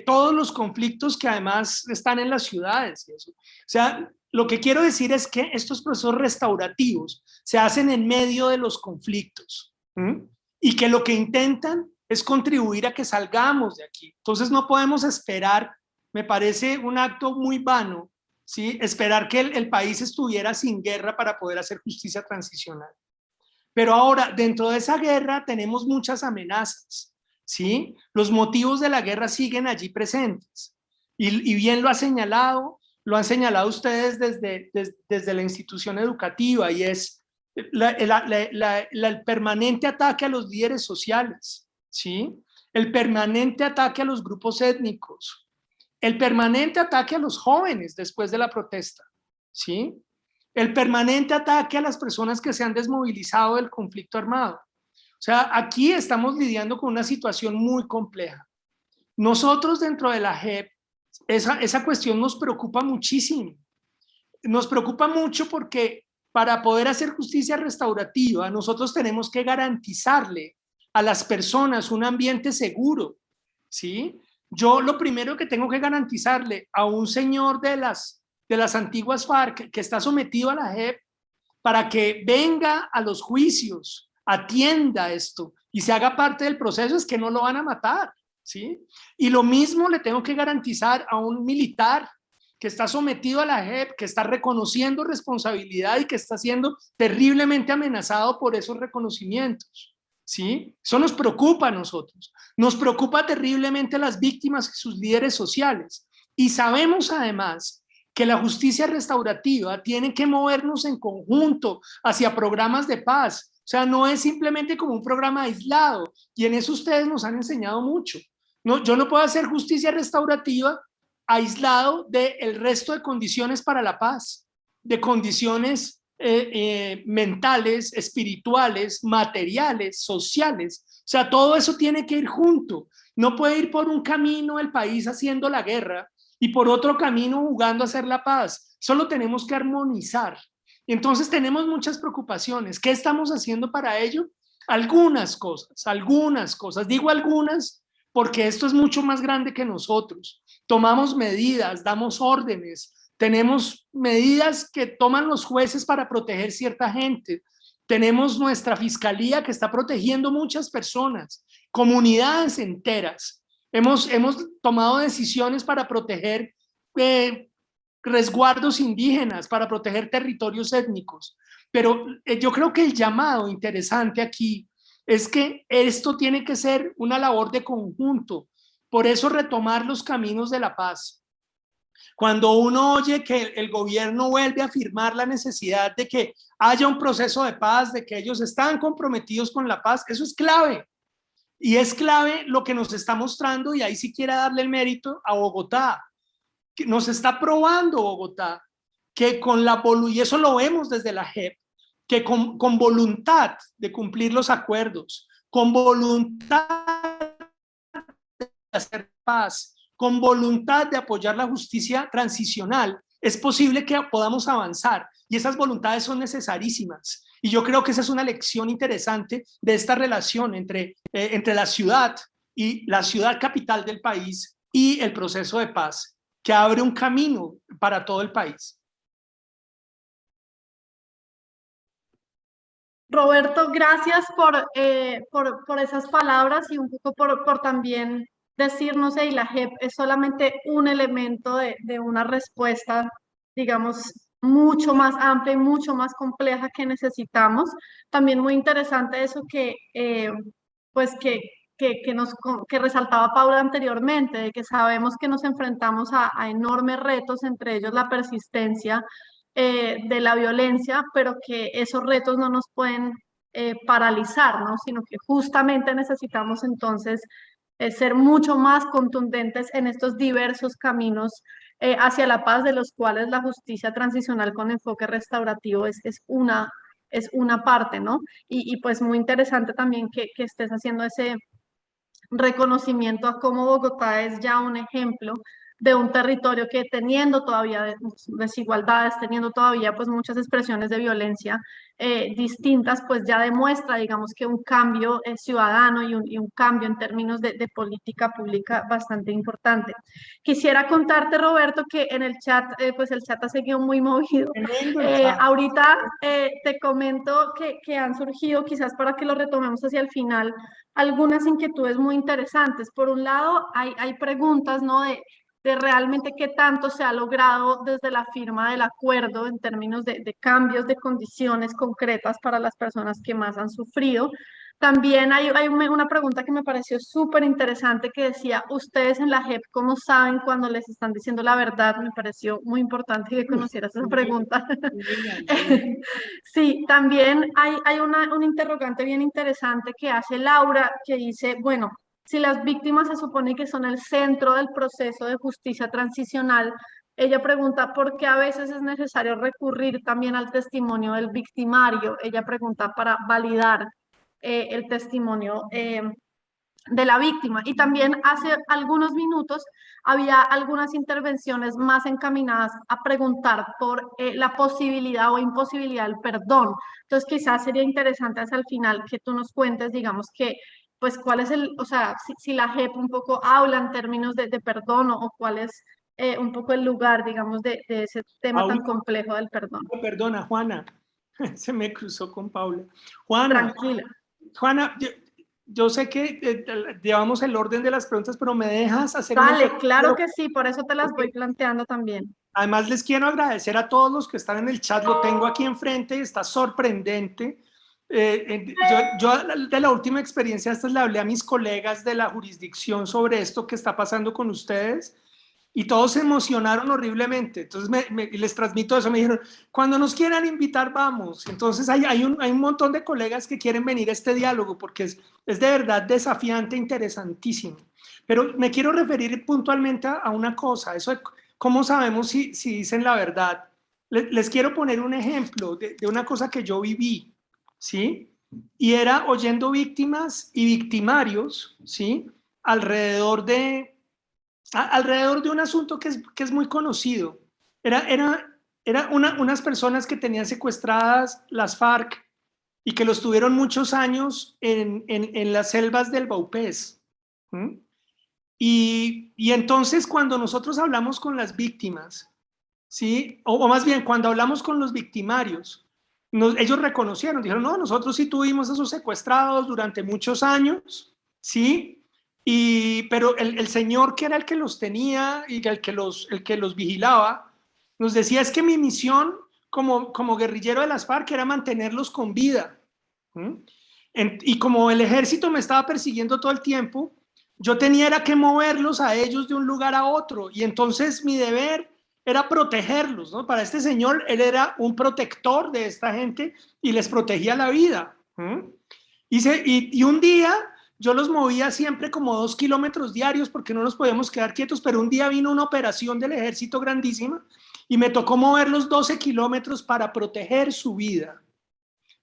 todos los conflictos que además están en las ciudades. Y eso. O sea, lo que quiero decir es que estos procesos restaurativos se hacen en medio de los conflictos, ¿sí? Y que lo que intentan es contribuir a que salgamos de aquí. Entonces no podemos esperar, me parece un acto muy vano, ¿sí? Esperar que el país estuviera sin guerra para poder hacer justicia transicional. Pero ahora, dentro de esa guerra tenemos muchas amenazas, ¿sí? Los motivos de la guerra siguen allí presentes. Y bien lo han señalado ustedes desde la institución educativa, y es el permanente ataque a los líderes sociales, ¿sí? El permanente ataque a los grupos étnicos, el permanente ataque a los jóvenes después de la protesta, ¿sí? El permanente ataque a las personas que se han desmovilizado del conflicto armado. O sea, aquí estamos lidiando con una situación muy compleja. Nosotros dentro de la JEP, esa cuestión nos preocupa muchísimo. Nos preocupa mucho porque para poder hacer justicia restaurativa, nosotros tenemos que garantizarle a las personas un ambiente seguro, ¿sí? Yo lo primero que tengo que garantizarle a un señor de las antiguas FARC que está sometido a la JEP para que venga a los juicios, atienda esto y se haga parte del proceso, es que no lo van a matar, ¿sí? Y lo mismo le tengo que garantizar a un militar que está sometido a la JEP, que está reconociendo responsabilidad y que está siendo terriblemente amenazado por esos reconocimientos, ¿sí? Eso nos preocupa a nosotros. Nos preocupa terriblemente a las víctimas y sus líderes sociales. Y sabemos además que la justicia restaurativa tiene que movernos en conjunto hacia programas de paz. O sea, no es simplemente como un programa aislado, y en eso ustedes nos han enseñado mucho. No, yo no puedo hacer justicia restaurativa aislado del resto de condiciones para la paz, de condiciones mentales, espirituales, materiales, sociales. O sea, todo eso tiene que ir junto. No puede ir por un camino el país haciendo la guerra y por otro camino jugando a hacer la paz. Solo tenemos que armonizar. Y entonces tenemos muchas preocupaciones. ¿Qué estamos haciendo para ello? Algunas cosas. Digo algunas porque esto es mucho más grande que nosotros. Tomamos medidas, damos órdenes, tenemos medidas que toman los jueces para proteger cierta gente. Tenemos nuestra fiscalía que está protegiendo muchas personas, comunidades enteras. Hemos tomado decisiones para proteger resguardos indígenas, para proteger territorios étnicos. Pero yo creo que el llamado interesante aquí es que esto tiene que ser una labor de conjunto. Por eso retomar los caminos de la paz. Cuando uno oye que el gobierno vuelve a afirmar la necesidad de que haya un proceso de paz, de que ellos están comprometidos con la paz, eso es clave. Y es clave lo que nos está mostrando, y ahí sí quiero darle el mérito a Bogotá, que nos está probando Bogotá, que con la voluntad, y eso lo vemos desde la JEP, que con voluntad de cumplir los acuerdos, con voluntad de hacer paz, con voluntad de apoyar la justicia transicional, es posible que podamos avanzar, y esas voluntades son necesarísimas. Y yo creo que esa es una lección interesante de esta relación entre la ciudad y la ciudad capital del país y el proceso de paz, que abre un camino para todo el país. Roberto, gracias por esas palabras y un poco por también decirnos que la JEP es solamente un elemento de una respuesta, digamos, mucho más amplia y mucho más compleja que necesitamos. También muy interesante eso pues que resaltaba Paula anteriormente, de que sabemos que nos enfrentamos a enormes retos, entre ellos la persistencia de la violencia, pero que esos retos no nos pueden paralizar, ¿no? Sino que justamente necesitamos entonces ser mucho más contundentes en estos diversos caminos hacia la paz, de los cuales la justicia transicional con enfoque restaurativo es una parte, ¿no? Y pues muy interesante también que estés haciendo ese reconocimiento a cómo Bogotá es ya un ejemplo de un territorio que, teniendo todavía desigualdades, teniendo todavía pues muchas expresiones de violencia distintas, pues ya demuestra, digamos, que un cambio ciudadano y un cambio en términos de política pública bastante importante. Quisiera contarte, Roberto, que en el chat, pues el chat ha seguido muy movido. Tremendo el chat. Ahorita te comento que han surgido, quizás para que lo retomemos hacia el final, algunas inquietudes muy interesantes. Por un lado, hay preguntas, ¿no? De realmente qué tanto se ha logrado desde la firma del acuerdo en términos de cambios de condiciones concretas para las personas que más han sufrido. También hay una pregunta que me pareció súper interesante que decía, ustedes en la JEP, ¿cómo saben cuando les están diciendo la verdad? Me pareció muy importante que conocieras esa pregunta. Sí, también hay un interrogante bien interesante que hace Laura, que dice, bueno, si las víctimas se supone que son el centro del proceso de justicia transicional, ella pregunta por qué a veces es necesario recurrir también al testimonio del victimario. Ella pregunta para validar el testimonio de la víctima. Y también hace algunos minutos había algunas intervenciones más encaminadas a preguntar por la posibilidad o imposibilidad del perdón. Entonces quizás sería interesante hasta el final que tú nos cuentes, digamos, que pues cuál es o sea, si la JEP un poco habla en términos de perdón o cuál es un poco el lugar, digamos, de ese tema tan complejo del perdón. Perdona, Juana, se me cruzó con Paula. Juana, tranquila. Juana, yo sé que llevamos el orden de las preguntas, pero me dejas hacer Dale, claro que sí, por eso te las voy planteando también. Además, les quiero agradecer a todos los que están en el chat, lo tengo aquí enfrente, está sorprendente. Yo de la última experiencia, esta le hablé a mis colegas de la jurisdicción sobre esto que está pasando con ustedes y todos se emocionaron horriblemente. Entonces les transmito eso, me dijeron, cuando nos quieran invitar, vamos. Entonces hay un montón de colegas que quieren venir a este diálogo porque es de verdad desafiante, interesantísimo. Pero me quiero referir puntualmente a una cosa, eso de cómo sabemos si dicen la verdad. Les quiero poner un ejemplo de una cosa que yo viví, ¿sí? Y era oyendo víctimas y victimarios, ¿sí? Alrededor de un asunto que es muy conocido. Era unas personas que tenían secuestradas las FARC y que los tuvieron muchos años en las selvas del Baupés. ¿Mm? Y entonces cuando nosotros hablamos con las víctimas, ¿sí? O más bien cuando hablamos con los victimarios, ellos reconocieron, dijeron, no, nosotros sí tuvimos esos secuestrados durante muchos años, ¿sí? Pero el señor que era el que los tenía y el que los vigilaba, nos decía, es que mi misión como guerrillero de las FARC era mantenerlos con vida. Y como el ejército me estaba persiguiendo todo el tiempo, yo tenía que moverlos a ellos de un lugar a otro. Y entonces mi deber era protegerlos, ¿no? Para este señor, él era un protector de esta gente y les protegía la vida. Y un día yo los movía siempre como 2 kilómetros diarios porque no nos podíamos quedar quietos, pero un día vino una operación del ejército grandísima y me tocó moverlos 12 kilómetros para proteger su vida.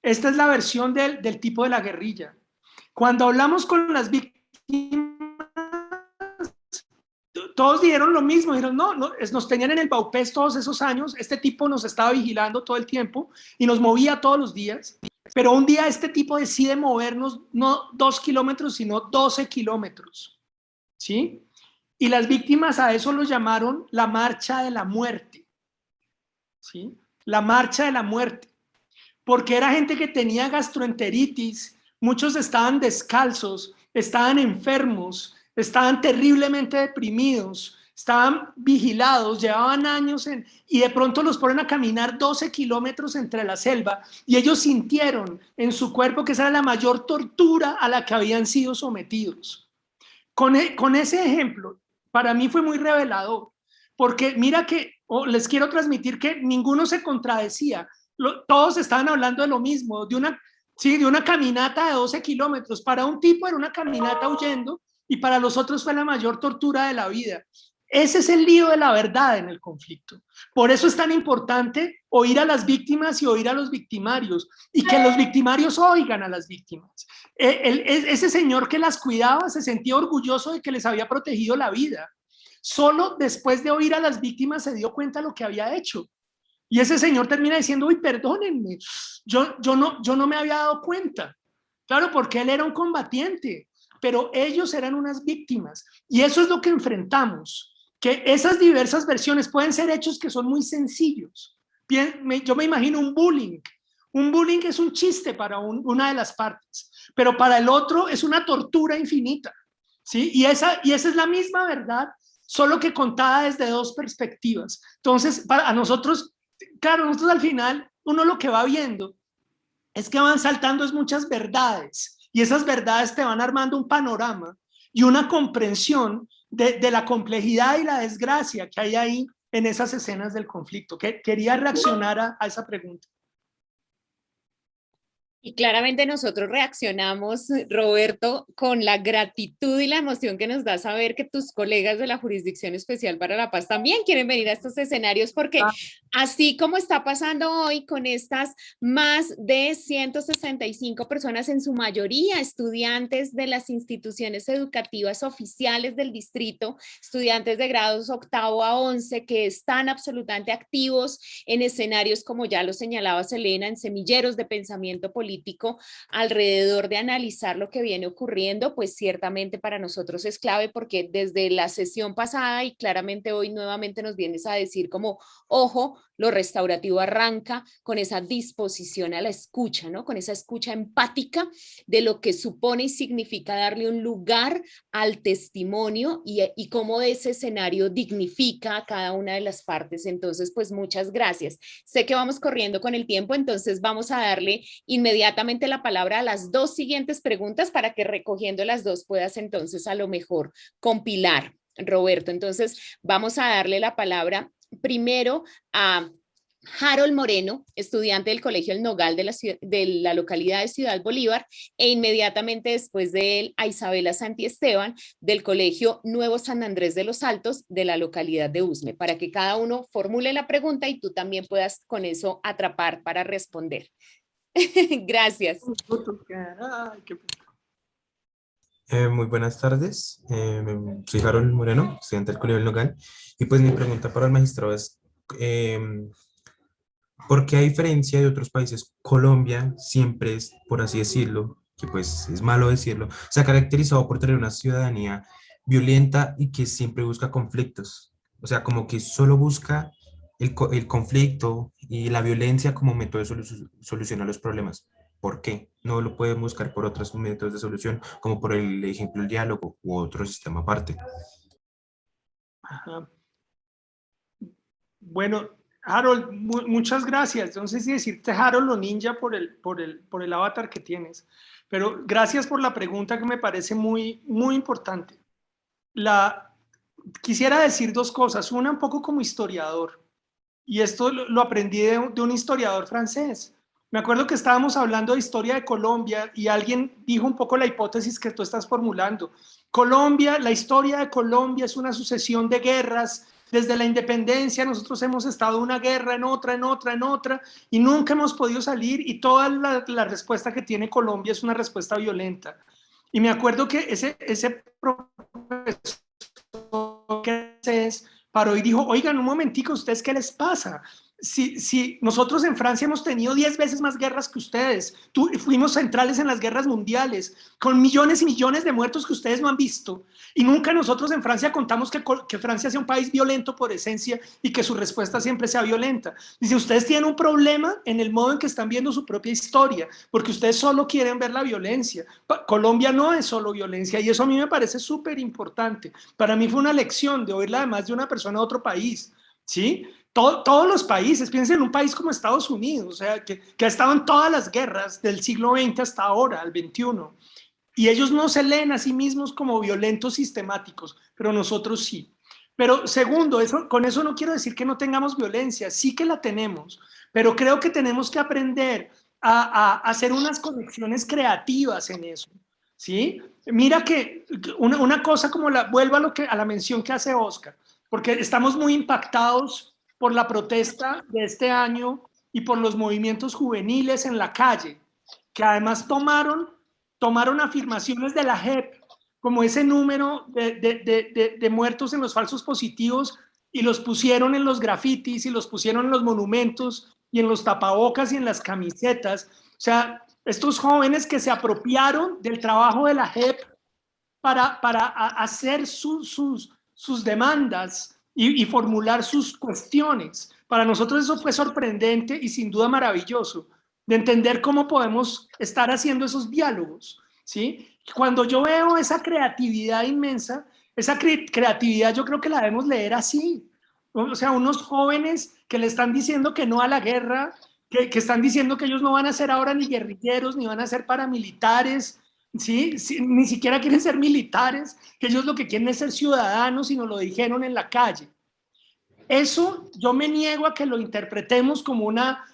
Esta es la versión del tipo de la guerrilla. Cuando hablamos con las víctimas, todos dijeron lo mismo, dijeron, no, nos tenían en el Baupés todos esos años, este tipo nos estaba vigilando todo el tiempo y nos movía todos los días, pero un día este tipo decide movernos no 2 kilómetros, sino 12 kilómetros, ¿sí? Y las víctimas a eso lo llamaron la marcha de la muerte, ¿sí? La marcha de la muerte, porque era gente que tenía gastroenteritis, muchos estaban descalzos, estaban enfermos, estaban terriblemente deprimidos, estaban vigilados, llevaban años y de pronto los ponen a caminar 12 kilómetros entre la selva y ellos sintieron en su cuerpo que esa era la mayor tortura a la que habían sido sometidos. Con ese ejemplo, para mí fue muy revelador, porque mira que les quiero transmitir que ninguno se contradecía, todos estaban hablando de lo mismo, de una caminata de 12 kilómetros. Para un tipo era una caminata huyendo y para los otros fue la mayor tortura de la vida. Ese es el lío de la verdad en el conflicto. Por eso es tan importante oír a las víctimas y oír a los victimarios, y que los victimarios oigan a las víctimas. Ese señor que las cuidaba se sentía orgulloso de que les había protegido la vida. Solo después de oír a las víctimas se dio cuenta de lo que había hecho. Y ese señor termina diciendo, uy, perdónenme, yo no me había dado cuenta. Claro, porque él era un combatiente, pero ellos eran unas víctimas. Y eso es lo que enfrentamos, que esas diversas versiones pueden ser hechos que son muy sencillos. Yo me imagino un bullying. Un bullying es un chiste para una de las partes, pero para el otro es una tortura infinita, ¿sí? Y esa es la misma verdad, solo que contada desde dos perspectivas. Entonces, a nosotros, claro, nosotros al final, uno lo que va viendo es que van saltando muchas verdades, y esas verdades te van armando un panorama y una comprensión de la complejidad y la desgracia que hay ahí en esas escenas del conflicto. Quería reaccionar a esa pregunta. Y claramente nosotros reaccionamos, Roberto, con la gratitud y la emoción que nos da saber que tus colegas de la Jurisdicción Especial para la Paz también quieren venir a estos escenarios, porque así como está pasando hoy con estas más de 165 personas, en su mayoría estudiantes de las instituciones educativas oficiales del distrito, estudiantes de grados 8º a 11, que están absolutamente activos en escenarios, como ya lo señalaba Selena, en semilleros de pensamiento político, alrededor de analizar lo que viene ocurriendo, pues ciertamente para nosotros es clave, porque desde la sesión pasada y claramente hoy nuevamente nos vienes a decir como, ojo, lo restaurativo arranca con esa disposición a la escucha, ¿no? Con esa escucha empática de lo que supone y significa darle un lugar al testimonio y cómo ese escenario dignifica a cada una de las partes. Entonces, pues muchas gracias. Sé que vamos corriendo con el tiempo, entonces vamos a darle inmediatamente la palabra a las dos siguientes preguntas para que, recogiendo las dos, puedas entonces a lo mejor compilar, Roberto. Entonces, vamos a darle la palabra primero a Harold Moreno, estudiante del Colegio El Nogal de la localidad de Ciudad Bolívar, e inmediatamente después de él a Isabela Santiesteban, del Colegio Nuevo San Andrés de los Altos de la localidad de Usme, para que cada uno formule la pregunta y tú también puedas con eso atrapar para responder. Gracias. Muy buenas tardes, soy Harold Moreno, estudiante del Colegio del Nogal, y pues mi pregunta para el magistrado es, ¿por qué a diferencia de otros países, Colombia siempre es, por así decirlo, que pues es malo decirlo, se ha caracterizado por tener una ciudadanía violenta y que siempre busca conflictos? O sea, como que solo busca el conflicto y la violencia como método de solucionar los problemas. ¿Por qué? No lo pueden buscar por otros métodos de solución, como por el ejemplo el diálogo u otro sistema aparte. Ajá. Bueno, Harold, muchas gracias. No sé si decirte Harold o Ninja por el avatar que tienes, pero gracias por la pregunta, que me parece muy, muy importante. Quisiera decir dos cosas. Una, un poco como historiador, y esto lo aprendí de un historiador francés. Me acuerdo que estábamos hablando de historia de Colombia y alguien dijo un poco la hipótesis que tú estás formulando. Colombia, la historia de Colombia es una sucesión de guerras. Desde la independencia nosotros hemos estado una guerra en otra, y nunca hemos podido salir, y toda la respuesta que tiene Colombia es una respuesta violenta. Y me acuerdo que ese profesor que es paró y dijo, oigan, un momentico, ¿ustedes qué les pasa? Si nosotros en Francia hemos tenido 10 veces más guerras que ustedes, fuimos centrales en las guerras mundiales, con millones y millones de muertos que ustedes no han visto, y nunca nosotros en Francia contamos que Francia sea un país violento por esencia y que su respuesta siempre sea violenta. Dice, ustedes tienen un problema en el modo en que están viendo su propia historia, porque ustedes solo quieren ver la violencia. Colombia no es solo violencia, y eso a mí me parece súper importante. Para mí fue una lección de oírla además de una persona de otro país, ¿sí? Todos los países, piensen en un país como Estados Unidos, o sea, que ha estado en todas las guerras del siglo XX hasta ahora, al XXI, y ellos no se leen a sí mismos como violentos sistemáticos, pero nosotros sí. Pero segundo, con eso no quiero decir que no tengamos violencia, sí que la tenemos, pero creo que tenemos que aprender a hacer unas conexiones creativas en eso, ¿sí? Mira que una cosa como vuelvo a la mención que hace Oscar, porque estamos muy impactados por la protesta de este año y por los movimientos juveniles en la calle, que además tomaron afirmaciones de la JEP, como ese número de muertos en los falsos positivos, y los pusieron en los grafitis, y los pusieron en los monumentos, y en los tapabocas, y en las camisetas. O sea, estos jóvenes que se apropiaron del trabajo de la JEP para hacer sus demandas y formular sus cuestiones. Para nosotros eso fue sorprendente y sin duda maravilloso, de entender cómo podemos estar haciendo esos diálogos, ¿sí? Cuando yo veo esa creatividad inmensa, esa creatividad yo creo que la debemos leer así. O sea, unos jóvenes que le están diciendo que no a la guerra, que están diciendo que ellos no van a ser ahora ni guerrilleros, ni van a ser paramilitares, ¿sí? Sí, ni siquiera quieren ser militares, que ellos lo que quieren es ser ciudadanos y nos lo dijeron en la calle. Eso yo me niego a que lo interpretemos como una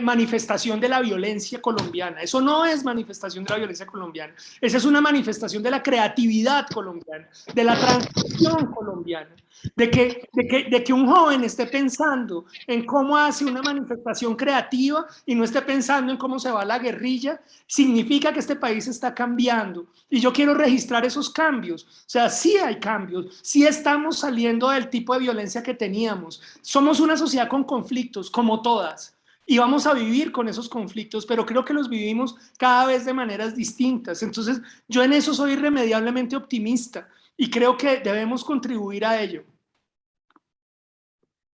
manifestación de la violencia colombiana. Eso no es manifestación de la violencia colombiana. Esa es una manifestación de la creatividad colombiana, de la transición colombiana, de que un joven esté pensando en cómo hace una manifestación creativa y no esté pensando en cómo se va la guerrilla, significa que este país está cambiando. Y yo quiero registrar esos cambios. O sea, sí hay cambios, sí estamos saliendo del tipo de violencia que teníamos. Somos una sociedad con conflictos, como todas. Y vamos a vivir con esos conflictos, pero creo que los vivimos cada vez de maneras distintas. Entonces, yo en eso soy irremediablemente optimista y creo que debemos contribuir a ello.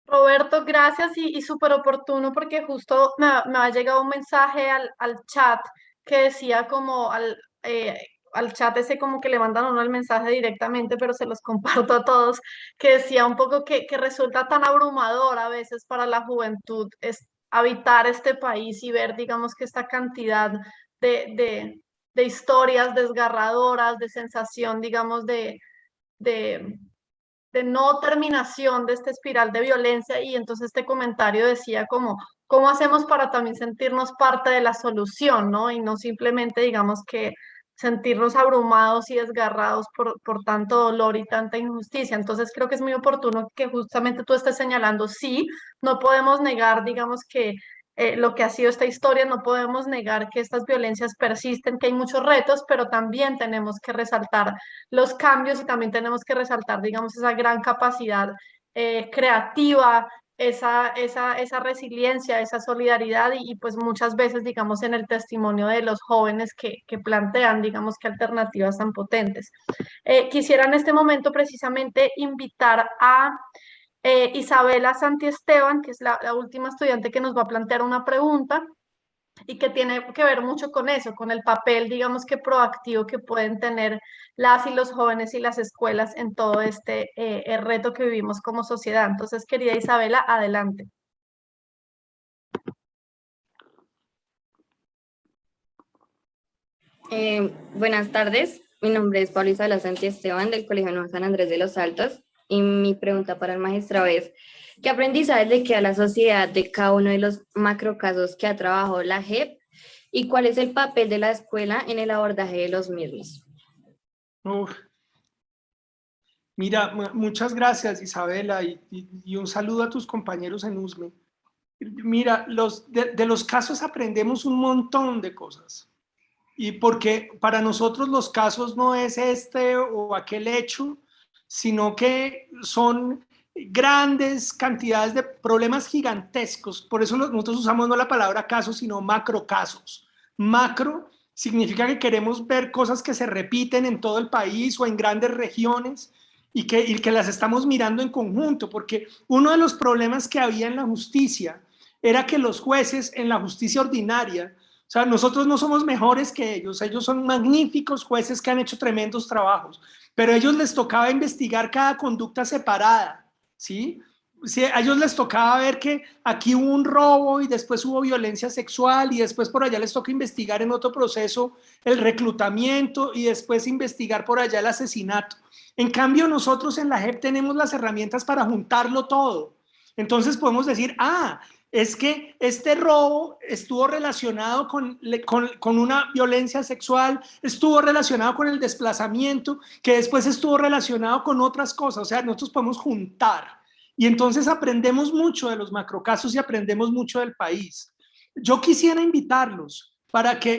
Roberto, gracias y súper oportuno porque justo me ha llegado un mensaje al chat que decía como al chat ese como que le mandan a uno el mensaje directamente, pero se los comparto a todos, que decía un poco que resulta tan abrumador a veces para la juventud habitar este país y ver, digamos, que esta cantidad de historias desgarradoras, de sensación, digamos, de no terminación de esta espiral de violencia. Y entonces este comentario decía como, ¿cómo hacemos para también sentirnos parte de la solución, ¿no? Y no simplemente, digamos, que sentirnos abrumados y desgarrados por tanto dolor y tanta injusticia. Entonces creo que es muy oportuno que justamente tú estés señalando, sí, no podemos negar, digamos, que lo que ha sido esta historia, no podemos negar que estas violencias persisten, que hay muchos retos, pero también tenemos que resaltar los cambios y también tenemos que resaltar, digamos, esa gran capacidad creativa, esa resiliencia, esa solidaridad y pues muchas veces, digamos, en el testimonio de los jóvenes que plantean, digamos, que alternativas tan potentes. Quisiera en este momento precisamente invitar a Isabela Santiesteban, que es la última estudiante que nos va a plantear una pregunta y que tiene que ver mucho con eso, con el papel, digamos, que proactivo que pueden tener las y los jóvenes y las escuelas en todo este reto que vivimos como sociedad. Entonces, querida Isabela, adelante. Buenas tardes, mi nombre es Paula Isabela Santiesteban del Colegio Nuevo San Andrés de los Altos y mi pregunta para el magistrado es, ¿qué aprendizaje le queda a la sociedad de cada uno de los macrocasos que ha trabajado la JEP y cuál es el papel de la escuela en el abordaje de los mismos? Mira, muchas gracias Isabela y un saludo a tus compañeros en USME. Mira, de los casos aprendemos un montón de cosas. Y porque para nosotros los casos no es este o aquel hecho, sino que son grandes cantidades de problemas gigantescos. Por eso nosotros usamos no la palabra casos, sino macrocasos. Macro significa que queremos ver cosas que se repiten en todo el país o en grandes regiones y que las estamos mirando en conjunto, porque uno de los problemas que había en la justicia era que los jueces en la justicia ordinaria, o sea, nosotros no somos mejores que ellos son magníficos jueces que han hecho tremendos trabajos, pero a ellos les tocaba investigar cada conducta separada, ¿sí? Sí, a ellos les tocaba ver que aquí hubo un robo y después hubo violencia sexual y después por allá les toca investigar en otro proceso el reclutamiento y después investigar por allá el asesinato. En cambio, nosotros en la JEP tenemos las herramientas para juntarlo todo. Entonces podemos decir, es que este robo estuvo relacionado con una violencia sexual, estuvo relacionado con el desplazamiento, que después estuvo relacionado con otras cosas. O sea, nosotros podemos juntar y entonces aprendemos mucho de los macrocasos y aprendemos mucho del país. Yo quisiera invitarlos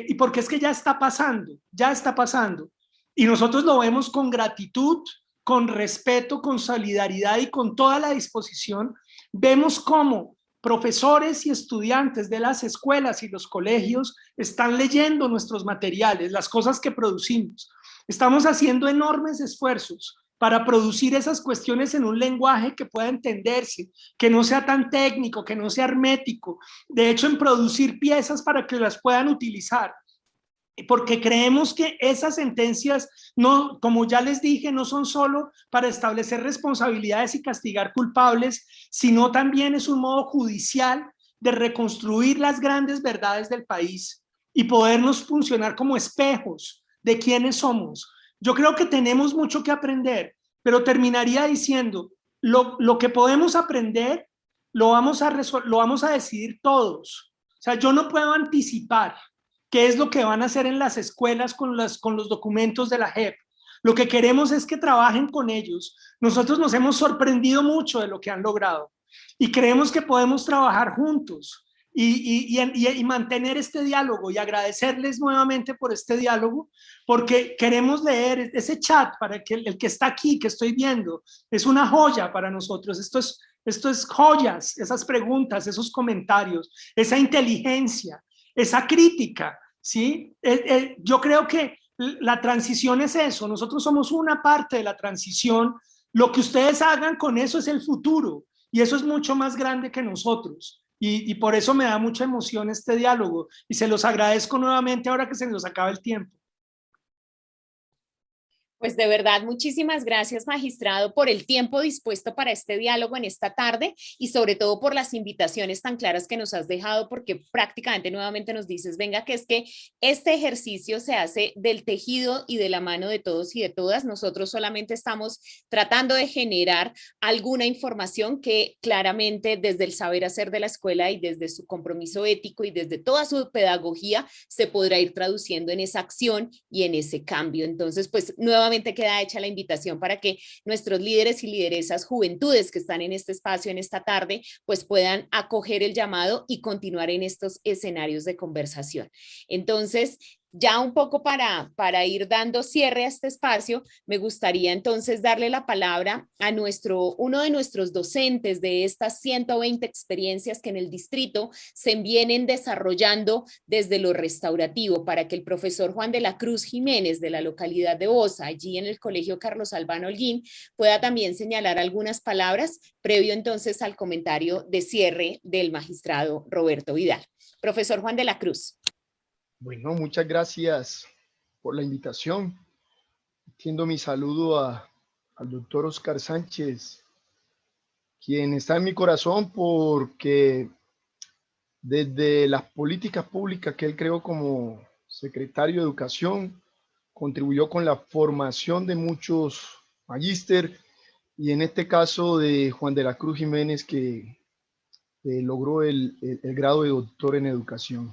y porque es que ya está pasando, y nosotros lo vemos con gratitud, con respeto, con solidaridad y con toda la disposición. Vemos cómo profesores y estudiantes de las escuelas y los colegios están leyendo nuestros materiales, las cosas que producimos. Estamos haciendo enormes esfuerzos para producir esas cuestiones en un lenguaje que pueda entenderse, que no sea tan técnico, que no sea hermético. De hecho, en producir piezas para que las puedan utilizar. Porque creemos que esas sentencias, no, como ya les dije, no son solo para establecer responsabilidades y castigar culpables, sino también es un modo judicial de reconstruir las grandes verdades del país y podernos funcionar como espejos de quiénes somos. Yo creo que tenemos mucho que aprender, pero terminaría diciendo, lo que podemos aprender lo vamos a decidir todos. O sea, yo no puedo anticipar qué es lo que van a hacer en las escuelas con los documentos de la JEP. Lo que queremos es que trabajen con ellos. Nosotros nos hemos sorprendido mucho de lo que han logrado y creemos que podemos trabajar juntos y mantener este diálogo y agradecerles nuevamente por este diálogo, porque queremos leer ese chat para que el que está aquí, que estoy viendo, es una joya para nosotros. Esto es joyas, esas preguntas, esos comentarios, esa inteligencia, esa crítica, ¿sí? Yo creo que la transición es eso, nosotros somos una parte de la transición, lo que ustedes hagan con eso es el futuro, y eso es mucho más grande que nosotros, y por eso me da mucha emoción este diálogo, y se los agradezco nuevamente ahora que se nos acaba el tiempo. Pues de verdad, muchísimas gracias, magistrado, por el tiempo dispuesto para este diálogo en esta tarde y sobre todo por las invitaciones tan claras que nos has dejado, porque prácticamente nuevamente nos dices, venga, que es que este ejercicio se hace del tejido y de la mano de todos y de todas. Nosotros solamente estamos tratando de generar alguna información que claramente desde el saber hacer de la escuela y desde su compromiso ético y desde toda su pedagogía se podrá ir traduciendo en esa acción y en ese cambio. Entonces, pues nuevamente queda hecha la invitación para que nuestros líderes y lideresas, juventudes que están en este espacio en esta tarde, pues puedan acoger el llamado y continuar en estos escenarios de conversación. Entonces, ya un poco para ir dando cierre a este espacio, me gustaría entonces darle la palabra a uno de nuestros docentes de estas 120 experiencias que en el distrito se vienen desarrollando desde lo restaurativo, para que el profesor Juan de la Cruz Jiménez de la localidad de Bosa, allí en el Colegio Carlos Albano Holguín, pueda también señalar algunas palabras previo entonces al comentario de cierre del magistrado Roberto Vidal. Profesor Juan de la Cruz. Bueno, muchas gracias por la invitación. Extiendo mi saludo al doctor Oscar Sánchez, quien está en mi corazón porque desde las políticas públicas que él creó como secretario de Educación, contribuyó con la formación de muchos magíster y en este caso de Juan de la Cruz Jiménez, que logró el grado de doctor en Educación.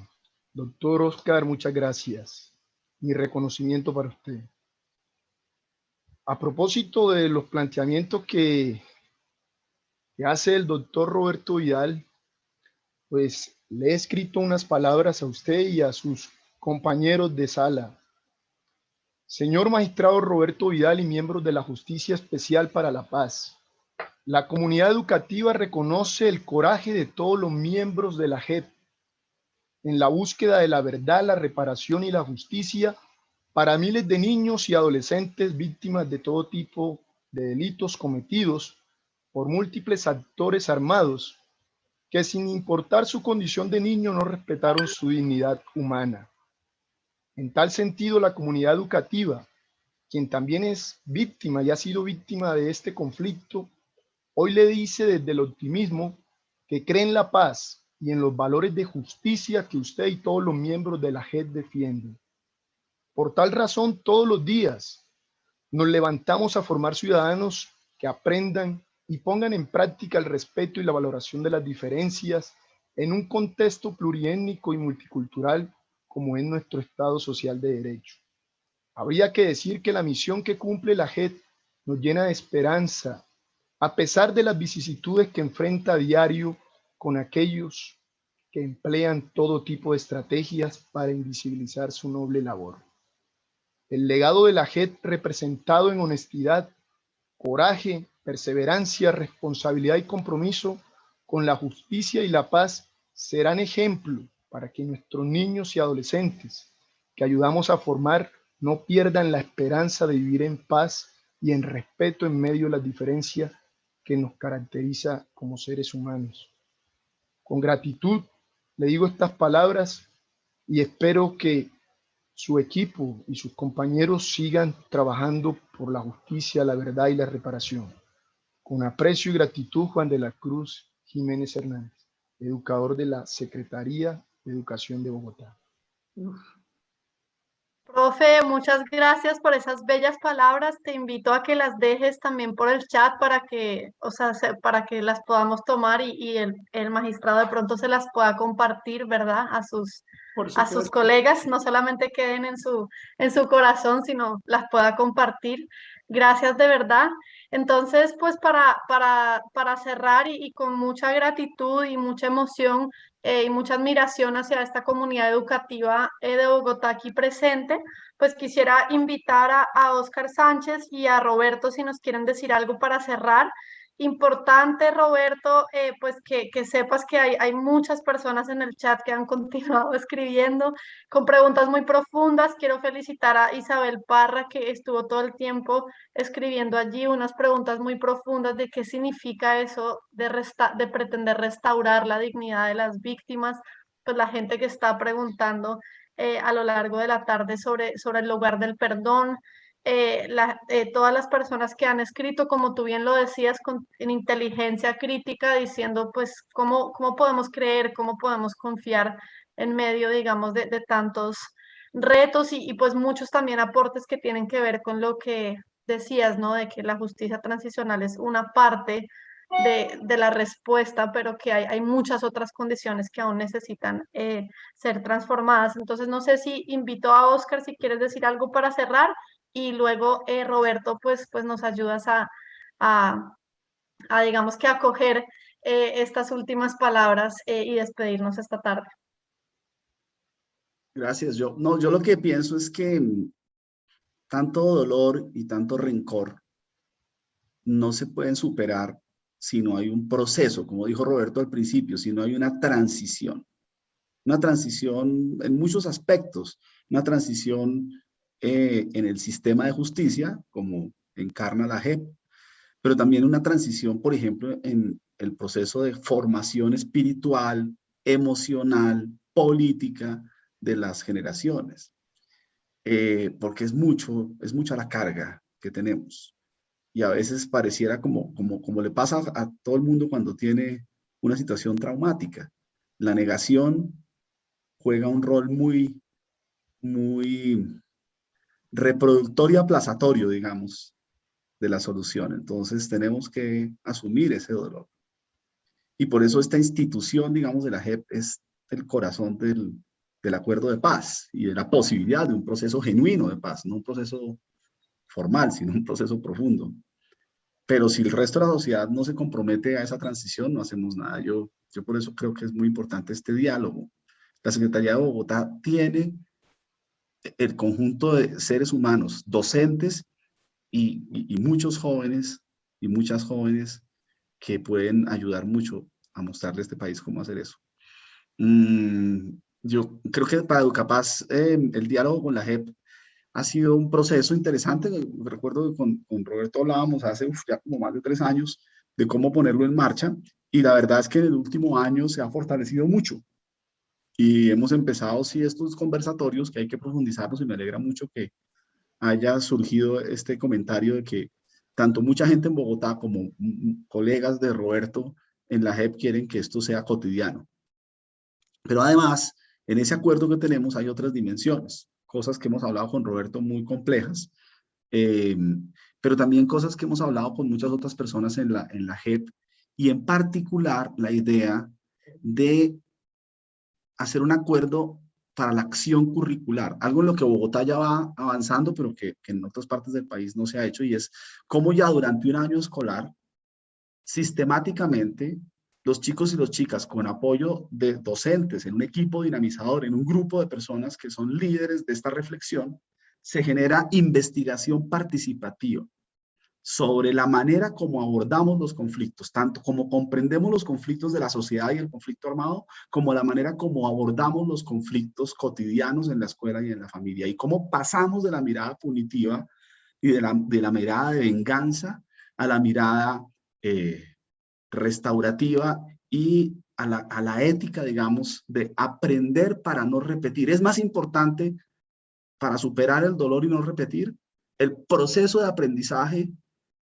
Doctor Oscar, muchas gracias. Mi reconocimiento para usted. A propósito de los planteamientos que hace el doctor Roberto Vidal, pues le he escrito unas palabras a usted y a sus compañeros de sala. Señor magistrado Roberto Vidal y miembros de la Justicia Especial para la Paz, la comunidad educativa reconoce el coraje de todos los miembros de la JEP en la búsqueda de la verdad, la reparación y la justicia para miles de niños y adolescentes víctimas de todo tipo de delitos cometidos por múltiples actores armados que sin importar su condición de niño no respetaron su dignidad humana. En tal sentido, la comunidad educativa, quien también es víctima y ha sido víctima de este conflicto, hoy le dice desde el optimismo que cree en la paz y en los valores de justicia que usted y todos los miembros de la JEP defienden. Por tal razón, todos los días nos levantamos a formar ciudadanos que aprendan y pongan en práctica el respeto y la valoración de las diferencias en un contexto pluriétnico y multicultural como es nuestro Estado social de derecho. Habría que decir que la misión que cumple la JEP nos llena de esperanza, a pesar de las vicisitudes que enfrenta a diario con aquellos que emplean todo tipo de estrategias para invisibilizar su noble labor. El legado de la JEP representado en honestidad, coraje, perseverancia, responsabilidad y compromiso con la justicia y la paz serán ejemplo para que nuestros niños y adolescentes que ayudamos a formar no pierdan la esperanza de vivir en paz y en respeto en medio de las diferencias que nos caracteriza como seres humanos. Con gratitud le digo estas palabras y espero que su equipo y sus compañeros sigan trabajando por la justicia, la verdad y la reparación. Con aprecio y gratitud, Juan de la Cruz Jiménez Hernández, educador de la Secretaría de Educación de Bogotá. Profe, muchas gracias por esas bellas palabras. Te invito a que las dejes también por el chat para que, o sea, para que las podamos tomar y el magistrado de pronto se las pueda compartir, ¿verdad? A sus colegas, no solamente queden en su corazón, sino las pueda compartir. Gracias de verdad. Entonces, pues para cerrar y con mucha gratitud y mucha emoción y mucha admiración hacia esta comunidad educativa de Bogotá aquí presente, pues quisiera invitar a Óscar Sánchez y a Roberto si nos quieren decir algo para cerrar. Importante, Roberto, pues que sepas que hay muchas personas en el chat que han continuado escribiendo con preguntas muy profundas. Quiero felicitar a Isabel Parra, que estuvo todo el tiempo escribiendo allí unas preguntas muy profundas de qué significa eso de pretender restaurar la dignidad de las víctimas. Pues la gente que está preguntando a lo largo de la tarde sobre el lugar del perdón. Todas las personas que han escrito, como tú bien lo decías, en inteligencia crítica, diciendo pues cómo podemos creer, cómo podemos confiar en medio, digamos, de tantos retos y pues muchos también aportes que tienen que ver con lo que decías, ¿no? De que la justicia transicional es una parte de la respuesta, pero que hay muchas otras condiciones que aún necesitan ser transformadas. Entonces, no sé si invito a Óscar si quieres decir algo para cerrar y luego Roberto, pues nos ayudas a digamos que acoger estas últimas palabras y despedirnos esta tarde. Gracias. Yo lo que pienso es que tanto dolor y tanto rencor no se pueden superar si no hay un proceso, como dijo Roberto al principio, si no hay una transición en muchos aspectos, una transición en el sistema de justicia, como encarna la JEP, pero también una transición, por ejemplo, en el proceso de formación espiritual, emocional, política de las generaciones, porque es mucha la carga que tenemos. Y a veces pareciera como le pasa a todo el mundo cuando tiene una situación traumática. La negación juega un rol muy reproductor y aplazatorio, digamos, de la solución. Entonces tenemos que asumir ese dolor. Y por eso esta institución, digamos, de la JEP es el corazón del acuerdo de paz y de la posibilidad de un proceso genuino de paz, no un proceso formal, sino un proceso profundo. Pero si el resto de la sociedad no se compromete a esa transición, no hacemos nada. Yo por eso creo que es muy importante este diálogo. La Secretaría de Bogotá tiene el conjunto de seres humanos, docentes y muchos jóvenes y muchas jóvenes que pueden ayudar mucho a mostrarle a este país cómo hacer eso. Yo creo que para Educapaz el diálogo con la JEP ha sido un proceso interesante. Recuerdo que con Roberto hablábamos hace ya como más de 3 años de cómo ponerlo en marcha y la verdad es que en el último año se ha fortalecido mucho y hemos empezado sí estos conversatorios que hay que profundizarlos y me alegra mucho que haya surgido este comentario de que tanto mucha gente en Bogotá como colegas de Roberto en la JEP quieren que esto sea cotidiano. Pero además, en ese acuerdo que tenemos hay otras dimensiones, cosas que hemos hablado con Roberto muy complejas, pero también cosas que hemos hablado con muchas otras personas en la JEP y en particular la idea de hacer un acuerdo para la acción curricular, algo en lo que Bogotá ya va avanzando, pero que en otras partes del país no se ha hecho, y es cómo ya durante un año escolar, sistemáticamente, los chicos y las chicas, con apoyo de docentes, en un equipo dinamizador, en un grupo de personas que son líderes de esta reflexión, se genera investigación participativa sobre la manera como abordamos los conflictos, tanto como comprendemos los conflictos de la sociedad y el conflicto armado, como la manera como abordamos los conflictos cotidianos en la escuela y en la familia, y cómo pasamos de la mirada punitiva y de la mirada de venganza a la mirada restaurativa y a la ética, digamos, de aprender para no repetir. Es más importante para superar el dolor y no repetir el proceso de aprendizaje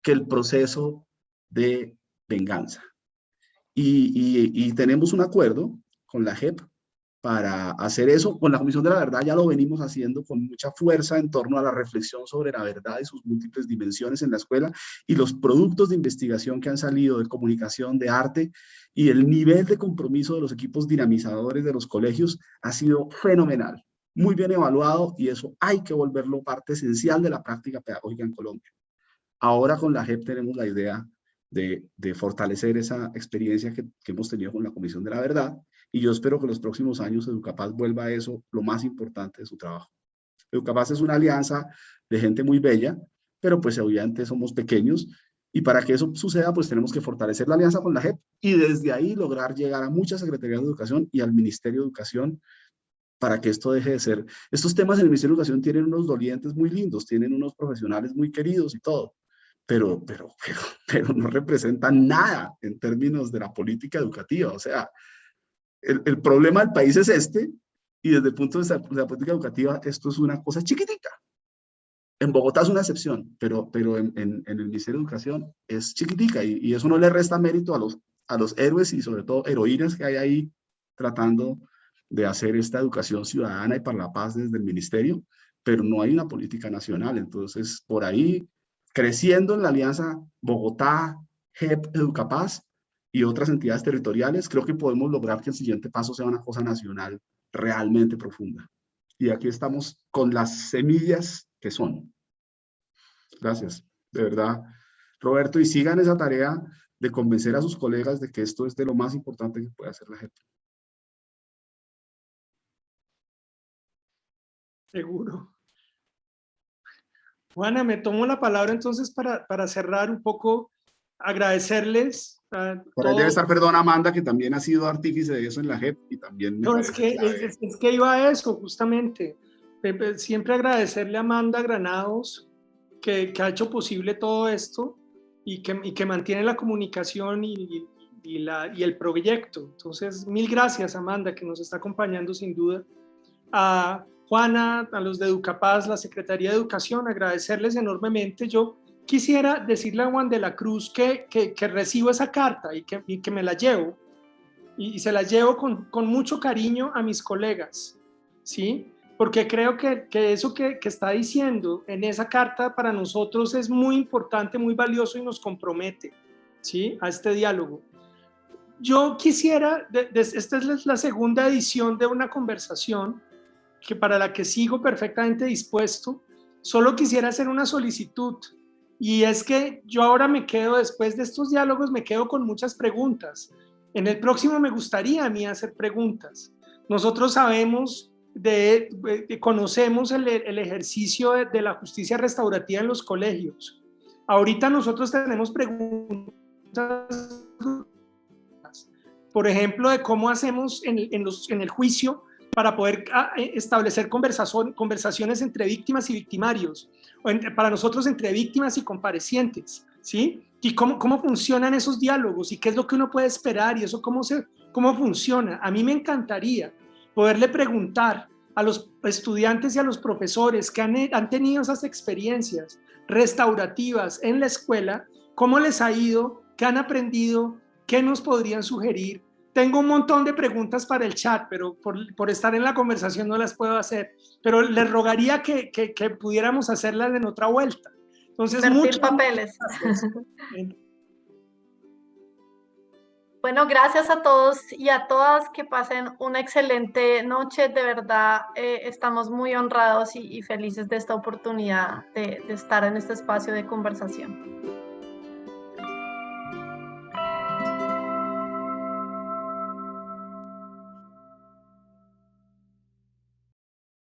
que el proceso de venganza. Y tenemos un acuerdo con la JEP para hacer eso. Con la Comisión de la Verdad ya lo venimos haciendo con mucha fuerza en torno a la reflexión sobre la verdad y sus múltiples dimensiones en la escuela, y los productos de investigación que han salido de comunicación, de arte, y el nivel de compromiso de los equipos dinamizadores de los colegios ha sido fenomenal, muy bien evaluado, y eso hay que volverlo parte esencial de la práctica pedagógica en Colombia. Ahora con la JEP tenemos la idea de fortalecer esa experiencia que hemos tenido con la Comisión de la Verdad, y yo espero que en los próximos años Educapaz vuelva a eso lo más importante de su trabajo. Educapaz es una alianza de gente muy bella, pero pues obviamente somos pequeños, y para que eso suceda pues tenemos que fortalecer la alianza con la JEP y desde ahí lograr llegar a muchas secretarías de educación y al Ministerio de Educación para que esto deje de ser. Estos temas en el Ministerio de Educación tienen unos dolientes muy lindos, tienen unos profesionales muy queridos y todo, pero no representan nada en términos de la política educativa. O sea, el problema del país es este, y desde el punto de vista de la política educativa, esto es una cosa chiquitica. En Bogotá es una excepción, pero en el Ministerio de Educación es chiquitica, y eso no le resta mérito a los héroes y sobre todo heroínas que hay ahí tratando de hacer esta educación ciudadana y para la paz desde el ministerio, pero no hay una política nacional. Entonces, por ahí, creciendo en la alianza Bogotá, JEP, Educapaz y otras entidades territoriales, creo que podemos lograr que el siguiente paso sea una cosa nacional realmente profunda. Y aquí estamos con las semillas que son. Gracias, de verdad, Roberto, y sigan esa tarea de convencer a sus colegas de que esto es de lo más importante que puede hacer la JEP. Seguro. Juana, me tomo la palabra entonces para cerrar un poco, agradecerles a Por ahí debe todos. estar, perdón, Amanda, que también ha sido artífice de eso en la JEP y también me No, es parece que, clave. es que iba a eso, justamente. Siempre agradecerle a Amanda Granados, que ha hecho posible todo esto y que mantiene la comunicación y el proyecto. Entonces, mil gracias, Amanda, que nos está acompañando sin duda. A Juana, a los de Educapaz, la Secretaría de Educación, agradecerles enormemente. Yo quisiera decirle a Juan de la Cruz que recibo esa carta y que me la llevo, y se la llevo con mucho cariño a mis colegas, ¿sí? Porque creo que eso que está diciendo en esa carta para nosotros es muy importante, muy valioso y nos compromete, ¿sí? A este diálogo. Yo quisiera, esta es la segunda edición de una conversación para la que sigo perfectamente dispuesto. Solo quisiera hacer una solicitud, y es que yo ahora me quedo, después de estos diálogos, me quedo con muchas preguntas. En el próximo me gustaría a mí hacer preguntas. Nosotros sabemos, conocemos el ejercicio de la justicia restaurativa en los colegios. Ahorita nosotros tenemos preguntas, por ejemplo, de cómo hacemos en el juicio para poder establecer conversaciones entre víctimas y victimarios, para nosotros entre víctimas y comparecientes, ¿sí? Y cómo funcionan esos diálogos y qué es lo que uno puede esperar y eso cómo funciona. A mí me encantaría poderle preguntar a los estudiantes y a los profesores que han tenido esas experiencias restaurativas en la escuela, cómo les ha ido, qué han aprendido, qué nos podrían sugerir. Tengo un montón de preguntas para el chat, pero por estar en la conversación no las puedo hacer. Pero les rogaría que pudiéramos hacerlas en otra vuelta. Entonces, muchos papeles. Bueno, gracias a todos y a todas, que pasen una excelente noche. De verdad, estamos muy honrados y felices de esta oportunidad de estar en este espacio de conversación.